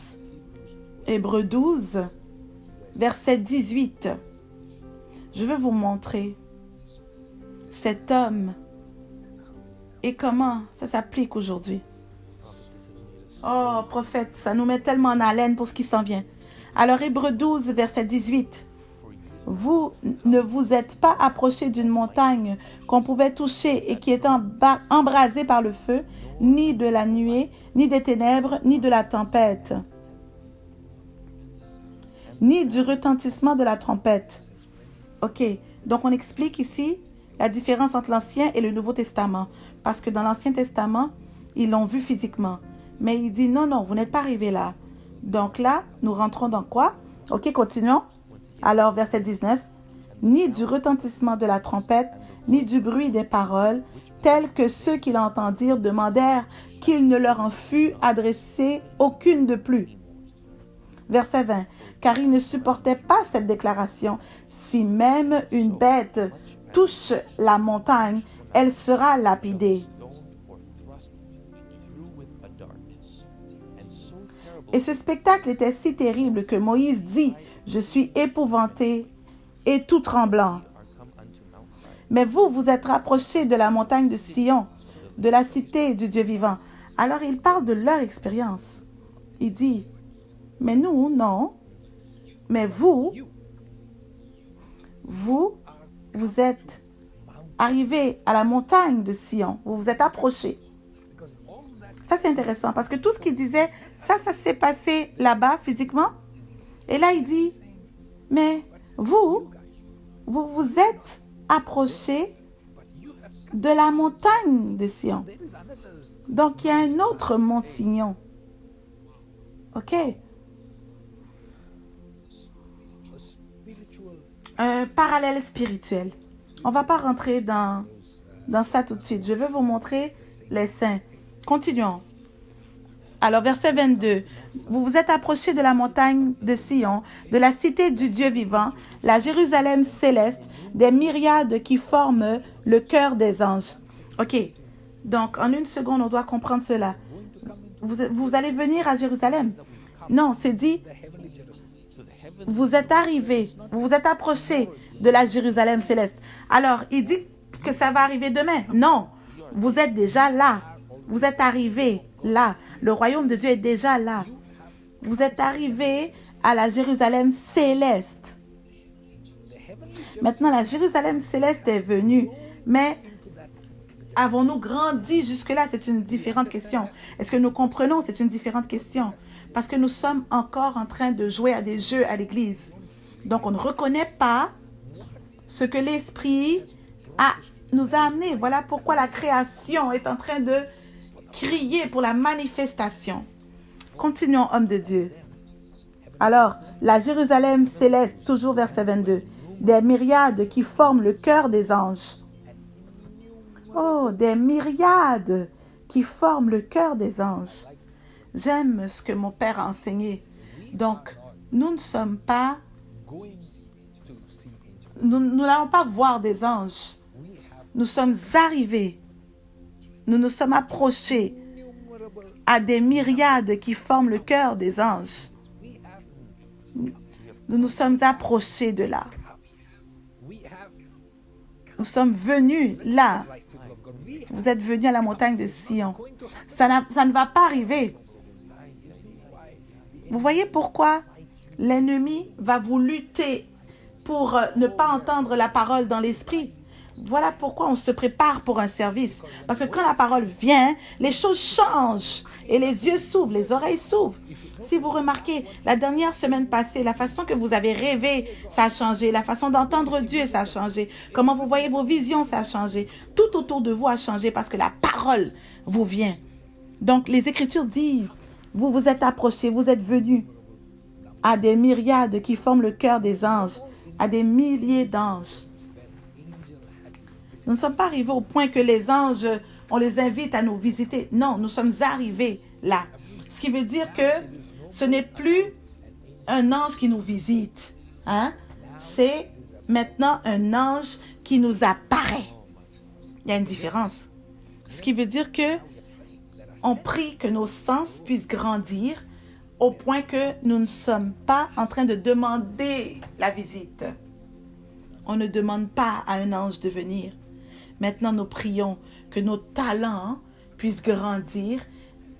Speaker 1: Hébreux 12, verset 18. Je veux vous montrer cet homme et comment ça s'applique aujourd'hui. Oh, prophète, ça nous met tellement en haleine pour ce qui s'en vient. Alors, Hébreux 12, verset 18. Vous ne vous êtes pas approchés d'une montagne qu'on pouvait toucher et qui était embrasée par le feu, ni de la nuée, ni des ténèbres, ni de la tempête, ni du retentissement de la trompette. Ok, donc on explique ici la différence entre l'Ancien et le Nouveau Testament. Parce que dans l'Ancien Testament, ils l'ont vu physiquement. Mais il dit non, non, vous n'êtes pas arrivé là. Donc là, nous rentrons dans quoi? Ok, continuons. Alors, verset 19. Ni du retentissement de la trompette, ni du bruit des paroles, tels que ceux qui l'entendirent demandèrent qu'il ne leur en fût adressé aucune de plus. Verset 20. Car ils ne supportaient pas cette déclaration. Si même une bête touche la montagne, elle sera lapidée. Et ce spectacle était si terrible que Moïse dit, « Je suis épouvanté et tout tremblant. » Mais vous, vous êtes rapprochés de la montagne de Sion, de la cité du Dieu vivant. Alors il parle de leur expérience. Il dit, « Mais nous, non. Mais vous êtes arrivés à la montagne de Sion. Vous vous êtes approchés. » Ça, c'est intéressant parce que tout ce qu'il disait, ça s'est passé là-bas physiquement. Et là, il dit, mais vous vous êtes approchés de la montagne de Sion. Donc, il y a un autre mont Sion. OK? Un parallèle spirituel. On ne va pas rentrer dans ça tout de suite. Je vais vous montrer les saints. Continuons. Alors, verset 22. Vous vous êtes approchés de la montagne de Sion, de la cité du Dieu vivant, la Jérusalem céleste, des myriades qui forment le cœur des anges. OK. Donc, en une seconde, on doit comprendre cela. Vous allez venir à Jérusalem. Non, c'est dit, vous êtes arrivés, vous vous êtes approchés de la Jérusalem céleste. Alors, il dit que ça va arriver demain. Non, vous êtes déjà là. Vous êtes arrivés là. Le royaume de Dieu est déjà là. Vous êtes arrivés à la Jérusalem céleste. Maintenant, la Jérusalem céleste est venue. Mais avons-nous grandi jusque-là? C'est une différente question. Est-ce que nous comprenons? C'est une différente question. Parce que nous sommes encore en train de jouer à des jeux à l'église. Donc, on ne reconnaît pas ce que l'Esprit nous a amené. Voilà pourquoi la création est en train de crier pour la manifestation. Continuons, homme de Dieu. Alors, la Jérusalem céleste, toujours verset 22, des myriades qui forment le cœur des anges. Oh, des myriades qui forment le cœur des anges. J'aime ce que mon père a enseigné. Donc, nous ne sommes pas... Nous n'allons pas voir des anges. Nous sommes arrivés. Nous nous sommes approchés à des myriades qui forment le cœur des anges. Nous nous sommes approchés de là. Nous sommes venus là. Vous êtes venus à la montagne de Sion. Ça ne va pas arriver. Vous voyez pourquoi l'ennemi va vous lutter pour ne pas entendre la parole dans l'esprit? Voilà pourquoi on se prépare pour un service. Parce que quand la parole vient, les choses changent et les yeux s'ouvrent, les oreilles s'ouvrent. Si vous remarquez, la dernière semaine passée, la façon que vous avez rêvé, ça a changé. La façon d'entendre Dieu, ça a changé. Comment vous voyez vos visions, ça a changé. Tout autour de vous a changé parce que la parole vous vient. Donc, les Écritures disent, vous vous êtes approchés, vous êtes venus à des myriades qui forment le cœur des anges, à des milliers d'anges. Nous ne sommes pas arrivés au point que les anges, on les invite à nous visiter. Non, nous sommes arrivés là. Ce qui veut dire que ce n'est plus un ange qui nous visite. Hein? C'est maintenant un ange qui nous apparaît. Il y a une différence. Ce qui veut dire que on prie que nos sens puissent grandir au point que nous ne sommes pas en train de demander la visite. On ne demande pas à un ange de venir. Maintenant, nous prions que nos talents puissent grandir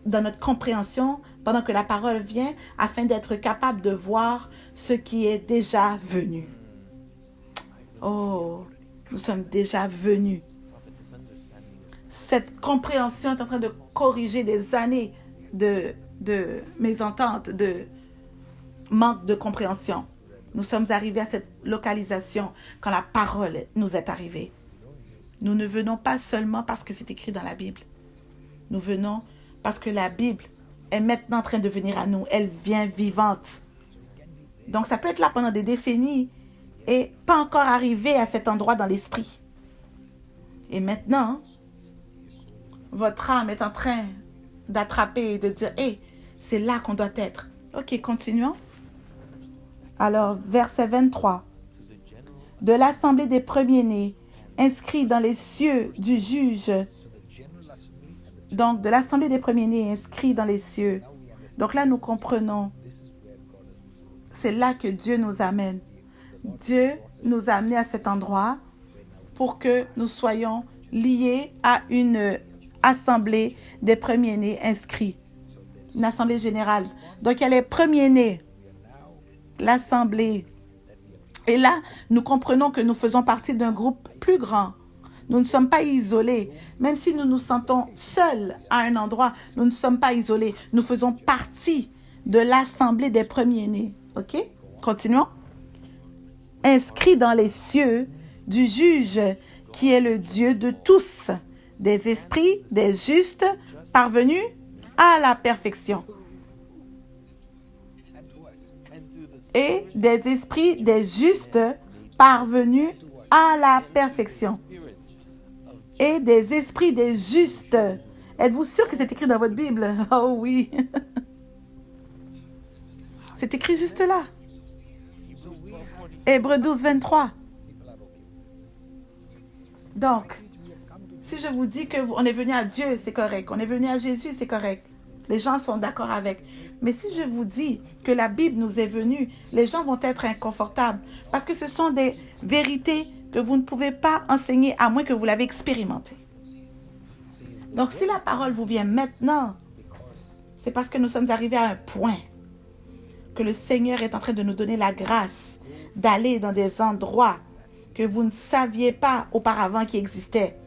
Speaker 1: dans notre compréhension pendant que la parole vient afin d'être capable de voir ce qui est déjà venu. Oh, nous sommes déjà venus. Cette compréhension est en train de corriger des années de mésentente, de manque de compréhension. Nous sommes arrivés à cette localisation quand la parole nous est arrivée. Nous ne venons pas seulement parce que c'est écrit dans la Bible. Nous venons parce que la Bible est maintenant en train de venir à nous. Elle vient vivante. Donc ça peut être là pendant des décennies et pas encore arrivé à cet endroit dans l'esprit. Et maintenant, votre âme est en train d'attraper et de dire, hey, c'est là qu'on doit être. Ok, continuons. Alors, verset 23. De l'assemblée des premiers-nés, inscrits dans les cieux du juge. Donc, de l'assemblée des premiers-nés, inscrits dans les cieux. Donc là, nous comprenons. C'est là que Dieu nous amène. Dieu nous a amenés à cet endroit pour que nous soyons liés à une assemblée des premiers-nés inscrits. Une assemblée générale. Donc, il y a les premiers-nés, l'assemblée. Et là, nous comprenons que nous faisons partie d'un groupe plus grand. Nous ne sommes pas isolés. Même si nous nous sentons seuls à un endroit, nous ne sommes pas isolés. Nous faisons partie de l'assemblée des premiers-nés. OK? Continuons. Inscrit dans les cieux du juge qui est le Dieu de tous, des esprits, des justes, parvenus à la perfection. Et des esprits, des justes, parvenus à la perfection. Et des esprits, des justes. Êtes-vous sûr que c'est écrit dans votre Bible? Oh oui. C'est écrit juste là. Hébreux 12, 23. Donc, si je vous dis qu'on est venu à Dieu, c'est correct. On est venu à Jésus, c'est correct. Les gens sont d'accord avec. Mais si je vous dis que la Bible nous est venue, les gens vont être inconfortables. Parce que ce sont des vérités que vous ne pouvez pas enseigner à moins que vous l'avez expérimenté. Donc, si la parole vous vient maintenant, c'est parce que nous sommes arrivés à un point que le Seigneur est en train de nous donner la grâce d'aller dans des endroits que vous ne saviez pas auparavant qui existaient.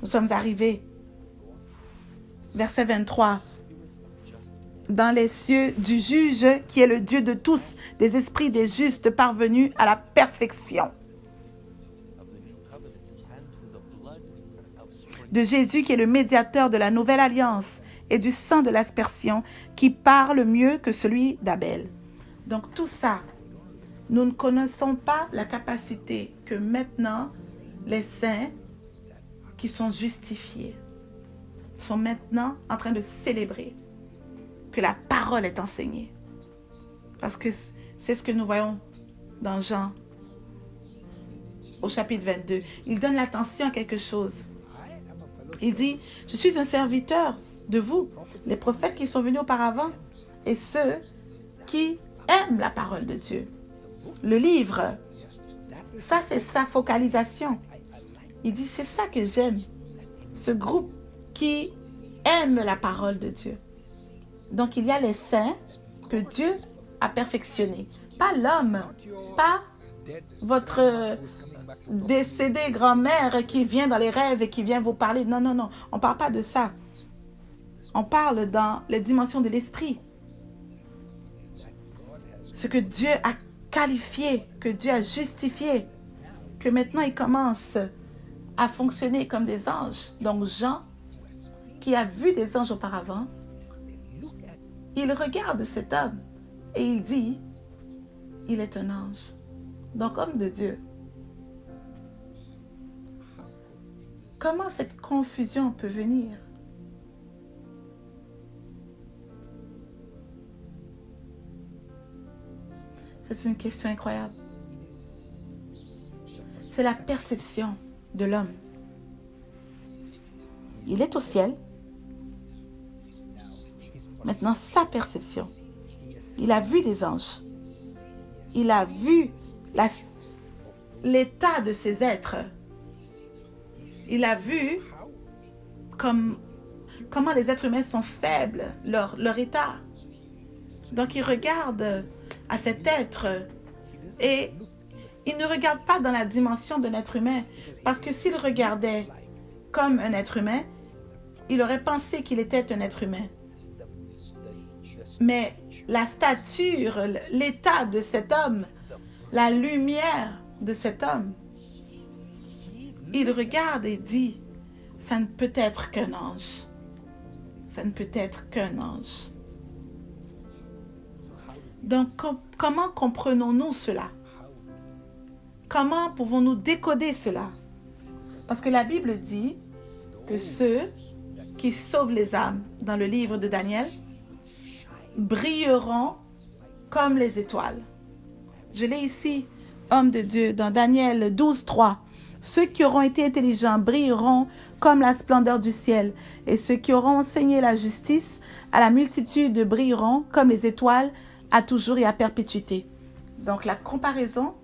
Speaker 1: Nous sommes arrivés. Verset 23. Dans les cieux du juge qui est le Dieu de tous, des esprits des justes parvenus à la perfection. De Jésus qui est le médiateur de la nouvelle alliance et du sang de l'aspersion qui parle mieux que celui d'Abel. Donc tout ça, nous ne connaissons pas la capacité que maintenant les saints qui sont justifiés sont maintenant en train de célébrer que la parole est enseignée. Parce que c'est ce que nous voyons dans Jean au chapitre 22. Il donne l'attention à quelque chose. Il dit, je suis un serviteur de vous, les prophètes qui sont venus auparavant et ceux qui aiment la parole de Dieu. Le livre, ça c'est sa focalisation. Il dit, c'est ça que j'aime. Ce groupe qui aime la parole de Dieu. Donc il y a les saints que Dieu a perfectionnés. Pas l'homme, pas votre décédée grand-mère qui vient dans les rêves et qui vient vous parler. Non, non, non. On ne parle pas de ça. On parle dans les dimensions de l'esprit. Ce que Dieu a qualifié, que Dieu a justifié, que maintenant ils commencent à fonctionner comme des anges. Donc Jean, qui a vu des anges auparavant, il regarde cet homme et il dit, il est un ange. Donc homme de Dieu. Comment cette confusion peut venir? C'est une question incroyable. C'est la perception de l'homme. Il est au ciel. Maintenant, sa perception. Il a vu les anges. Il a vu l'état de ces êtres. Il a vu comment les êtres humains sont faibles, leur état. Donc, il regarde à cet être et il ne regarde pas dans la dimension d'un être humain, parce que s'il regardait comme un être humain, il aurait pensé qu'il était un être humain. Mais la stature, l'état de cet homme, la lumière de cet homme, il regarde et dit, ça ne peut être qu'un ange. Ça ne peut être qu'un ange. Donc, comment comprenons-nous cela? Comment pouvons-nous décoder cela? Parce que la Bible dit que ceux qui sauvent les âmes dans le livre de Daniel brilleront comme les étoiles. Je l'ai ici, homme de Dieu, dans Daniel 12, 3. Ceux qui auront été intelligents brilleront comme la splendeur du ciel, et ceux qui auront enseigné la justice à la multitude brilleront comme les étoiles à toujours et à perpétuité. Donc la comparaison,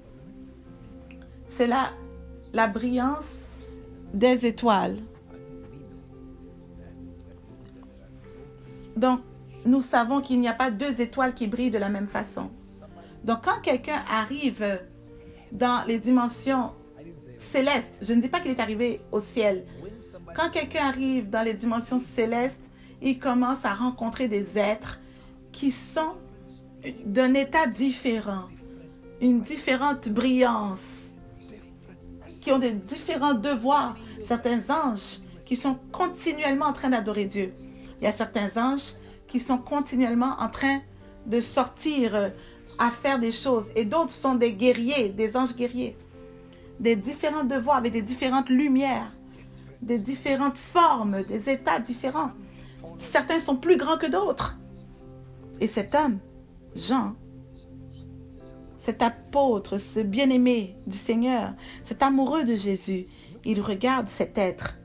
Speaker 1: c'est la brillance des étoiles. Donc, nous savons qu'il n'y a pas deux étoiles qui brillent de la même façon. Donc, quand quelqu'un arrive dans les dimensions célestes, je ne dis pas qu'il est arrivé au ciel. Quand quelqu'un arrive dans les dimensions célestes, il commence à rencontrer des êtres qui sont d'un état différent, une différente brillance, qui ont des différents devoirs. Certains anges qui sont continuellement en train d'adorer Dieu. Il y a certains anges qui sont continuellement en train de sortir à faire des choses. Et d'autres sont des guerriers, des anges guerriers. Des différents devoirs avec des différentes lumières, des différentes formes, des états différents. Certains sont plus grands que d'autres. Et cet homme, Jean, cet apôtre, ce bien-aimé du Seigneur, cet amoureux de Jésus, il regarde cet être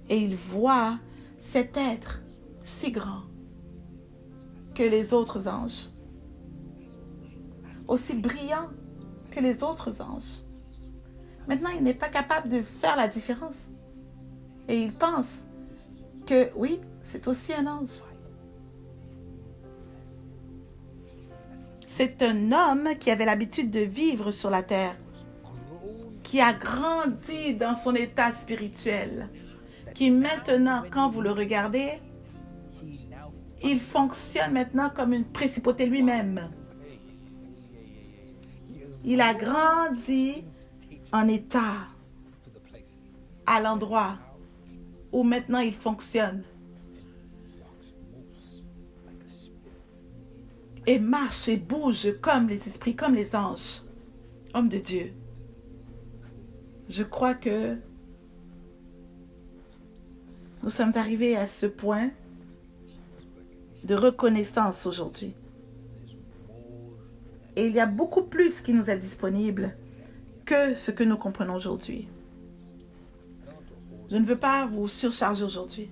Speaker 1: et il voit cet être si grand que les autres anges, aussi brillant que les autres anges. Maintenant, il n'est pas capable de faire la différence. Et il pense que oui, c'est aussi un ange. C'est un homme qui avait l'habitude de vivre sur la terre, qui a grandi dans son état spirituel, qui maintenant, quand vous le regardez, il fonctionne maintenant comme une principauté lui-même. Il a grandi en état à l'endroit où maintenant il fonctionne et marche et bouge comme les esprits, comme les anges. Homme de Dieu, je crois que nous sommes arrivés à ce point de reconnaissance aujourd'hui. Et il y a beaucoup plus qui nous est disponible que ce que nous comprenons aujourd'hui. Je ne veux pas vous surcharger aujourd'hui.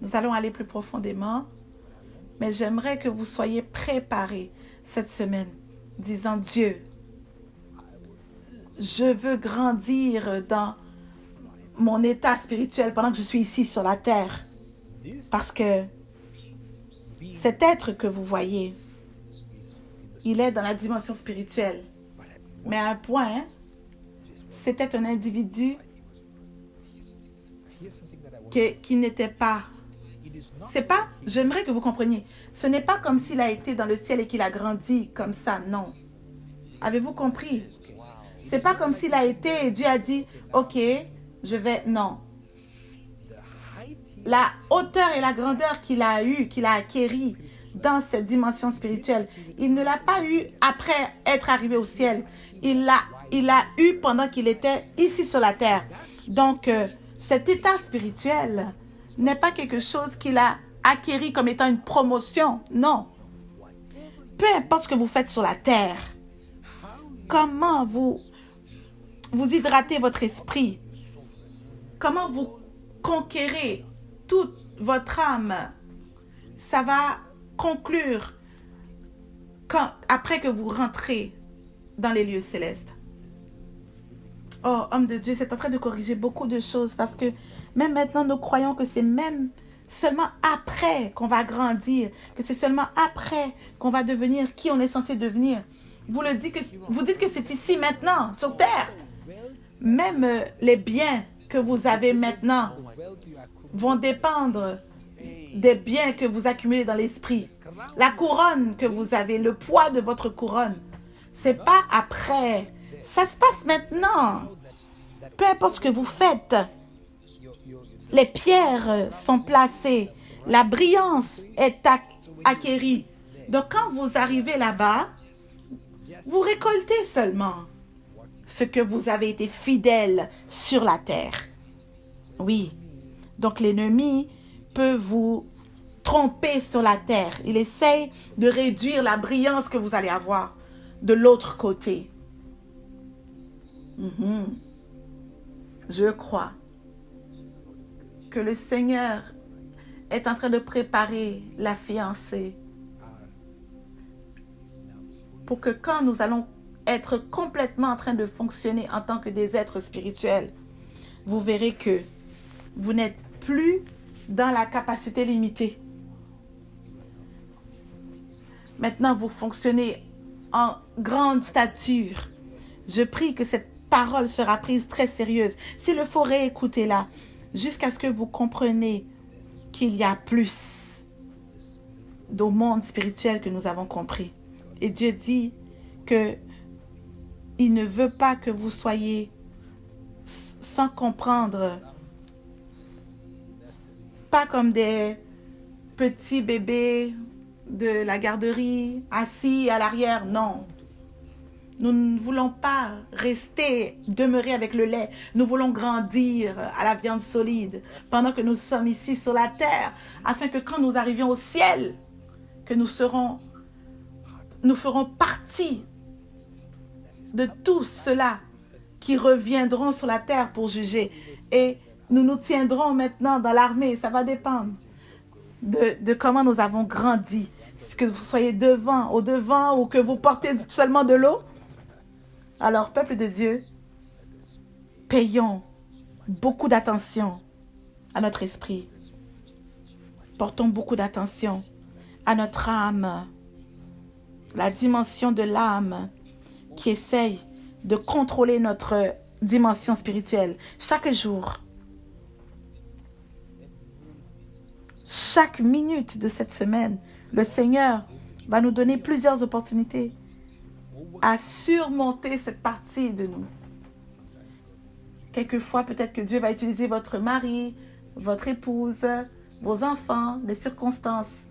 Speaker 1: Nous allons aller plus profondément, mais j'aimerais que vous soyez préparés cette semaine, disant Dieu, je veux grandir dans mon état spirituel pendant que je suis ici sur la terre. Parce que cet être que vous voyez, il est dans la dimension spirituelle. Mais à un point, c'était un individu qui n'était pas. C'est pas, j'aimerais que vous compreniez, ce n'est pas comme s'il a été dans le ciel et qu'il a grandi comme ça, non. Avez-vous compris? C'est pas comme s'il a été et Dieu a dit, ok, je vais, non. La hauteur et la grandeur qu'il a eue, qu'il a acquérie dans cette dimension spirituelle, il ne l'a pas eu après être arrivé au ciel. Il l'a eu pendant qu'il était ici sur la terre. Donc, cet état spirituel n'est pas quelque chose qu'il a acquéri comme étant une promotion, non. peu importe ce que vous faites sur la terre, comment vous hydratez votre esprit, comment vous conquérez toute votre âme, ça va conclure après que vous rentrez dans les lieux célestes. Oh, homme de Dieu, c'est en train de corriger beaucoup de choses parce que même maintenant, nous croyons que c'est même seulement après qu'on va grandir, que c'est seulement après qu'on va devenir qui on est censé devenir. Vous dites que c'est ici maintenant, sur terre. Même les biens que vous avez maintenant vont dépendre des biens que vous accumulez dans l'esprit. La couronne que vous avez, le poids de votre couronne, c'est pas après. Ça se passe maintenant. Peu importe ce que vous faites, les pierres sont placées, la brillance est acquérie. Donc quand vous arrivez là-bas, vous récoltez seulement ce que vous avez été fidèle sur la terre. Oui, donc l'ennemi peut vous tromper sur la terre. Il essaye de réduire la brillance que vous allez avoir de l'autre côté. Je crois que le Seigneur est en train de préparer la fiancée pour que quand nous allons être complètement en train de fonctionner en tant que des êtres spirituels, vous verrez que vous n'êtes plus dans la capacité limitée. Maintenant, vous fonctionnez en grande stature. Je prie que cette parole sera prise très sérieuse. S'il le faut, réécoutez-la jusqu'à ce que vous compreniez qu'il y a plus au monde spirituel que nous avons compris. Et Dieu dit que il ne veut pas que vous soyez sans comprendre, pas comme des petits bébés de la garderie assis à l'arrière, non. Nous ne voulons pas demeurer avec le lait. Nous voulons grandir à la viande solide pendant que nous sommes ici sur la terre, afin que quand nous arrivions au ciel, que nous ferons partie de tous ceux-là qui reviendront sur la terre pour juger. Et nous nous tiendrons maintenant dans l'armée. Ça va dépendre de comment nous avons grandi. Est-ce que vous soyez au devant ou que vous portez seulement de l'eau? Alors, peuple de Dieu, payons beaucoup d'attention à notre esprit. Portons beaucoup d'attention à notre âme, la dimension de l'âme qui essaye de contrôler notre dimension spirituelle. Chaque jour, chaque minute de cette semaine, le Seigneur va nous donner plusieurs opportunités à surmonter cette partie de nous. Quelquefois, peut-être que Dieu va utiliser votre mari, votre épouse, vos enfants, les circonstances.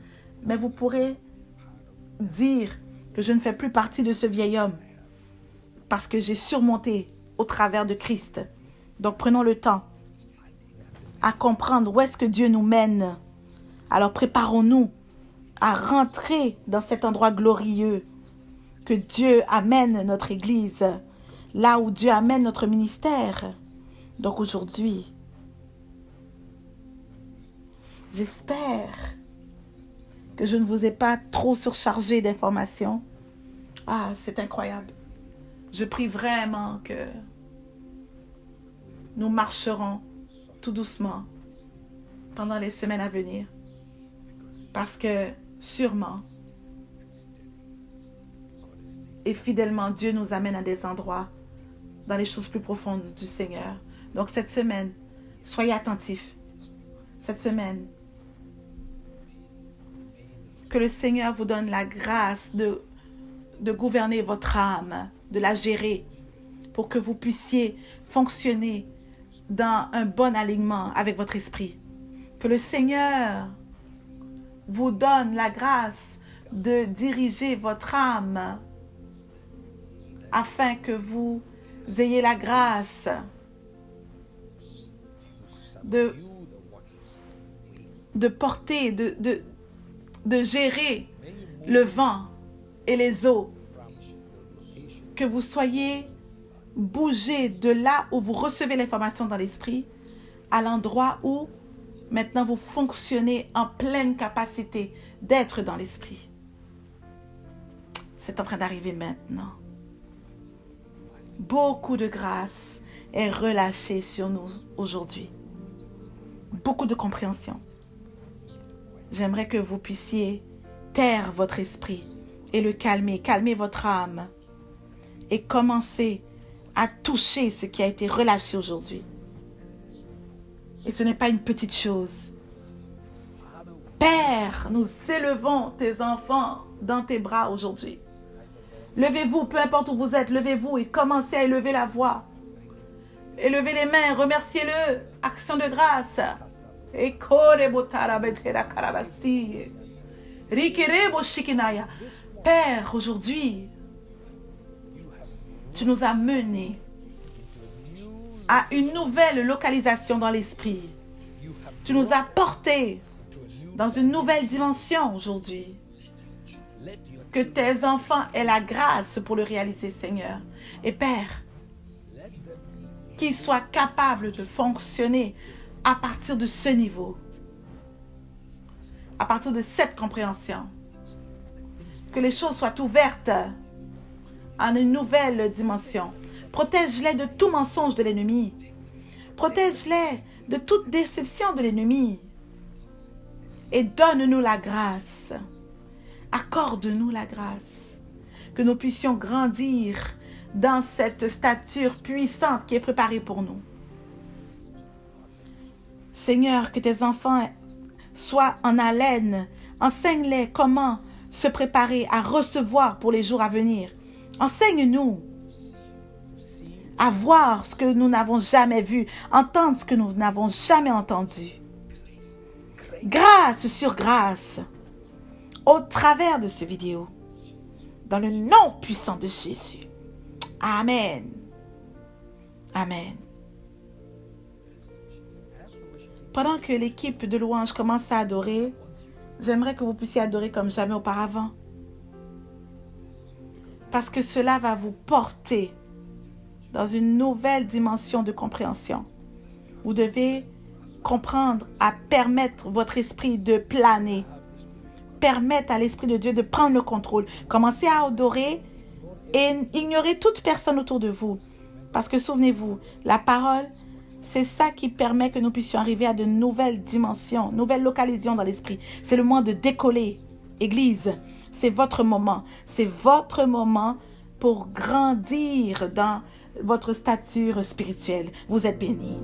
Speaker 1: Mais vous pourrez dire que je ne fais plus partie de ce vieil homme parce que j'ai surmonté au travers de Christ. Donc, prenons le temps à comprendre où est-ce que Dieu nous mène. Alors, préparons-nous à rentrer dans cet endroit glorieux que Dieu amène notre Église, là où Dieu amène notre ministère. Donc aujourd'hui, j'espère que je ne vous ai pas trop surchargé d'informations. Ah, c'est incroyable. Je prie vraiment que nous marcherons tout doucement pendant les semaines à venir. Parce que sûrement et fidèlement, Dieu nous amène à des endroits dans les choses plus profondes du Seigneur. Donc cette semaine, soyez attentifs. Cette semaine, que le Seigneur vous donne la grâce de gouverner votre âme, de la gérer, pour que vous puissiez fonctionner dans un bon alignement avec votre esprit. Que le Seigneur vous donne la grâce de diriger votre âme afin que vous ayez la grâce de porter, de gérer le vent et les eaux. Que vous soyez bougés de là où vous recevez l'information dans l'esprit à l'endroit où maintenant vous fonctionnez en pleine capacité d'être dans l'esprit. C'est en train d'arriver maintenant. Beaucoup de grâce est relâchée sur nous aujourd'hui. Beaucoup de compréhension. J'aimerais que vous puissiez taire votre esprit et le calmer, calmer votre âme et commencer à toucher ce qui a été relâché aujourd'hui. Et ce n'est pas une petite chose. Père, nous élevons tes enfants dans tes bras aujourd'hui. Levez-vous, peu importe où vous êtes, levez-vous et commencez à élever la voix. Élevez les mains, remerciez-le. Action de grâce. Père, aujourd'hui, tu nous as menés à une nouvelle localisation dans l'esprit. Tu nous as portés dans une nouvelle dimension aujourd'hui. Que tes enfants aient la grâce pour le réaliser, Seigneur. Et Père, qu'ils soient capables de fonctionner à partir de ce niveau, à partir de cette compréhension. Que les choses soient ouvertes à une nouvelle dimension. Protège-les de tout mensonge de l'ennemi. Protège-les de toute déception de l'ennemi. Et donne-nous la grâce. Accorde-nous la grâce. Que nous puissions grandir dans cette stature puissante qui est préparée pour nous. Seigneur, que tes enfants soient en haleine. Enseigne-les comment se préparer à recevoir pour les jours à venir. Enseigne-nous à voir ce que nous n'avons jamais vu, entendre ce que nous n'avons jamais entendu. Grâce sur grâce, au travers de ces vidéos, dans le nom puissant de Jésus. Amen. Amen. Pendant que l'équipe de louange commence à adorer, j'aimerais que vous puissiez adorer comme jamais auparavant. Parce que cela va vous porter dans une nouvelle dimension de compréhension. Vous devez comprendre à permettre votre esprit de planer. Permettre à l'Esprit de Dieu de prendre le contrôle. Commencez à adorer et ignorer toute personne autour de vous. Parce que souvenez-vous, la parole, c'est ça qui permet que nous puissions arriver à de nouvelles dimensions, nouvelles localisations dans l'esprit. C'est le moment de décoller. Église, c'est votre moment. C'est votre moment pour grandir dans votre stature spirituelle. Vous êtes bénis.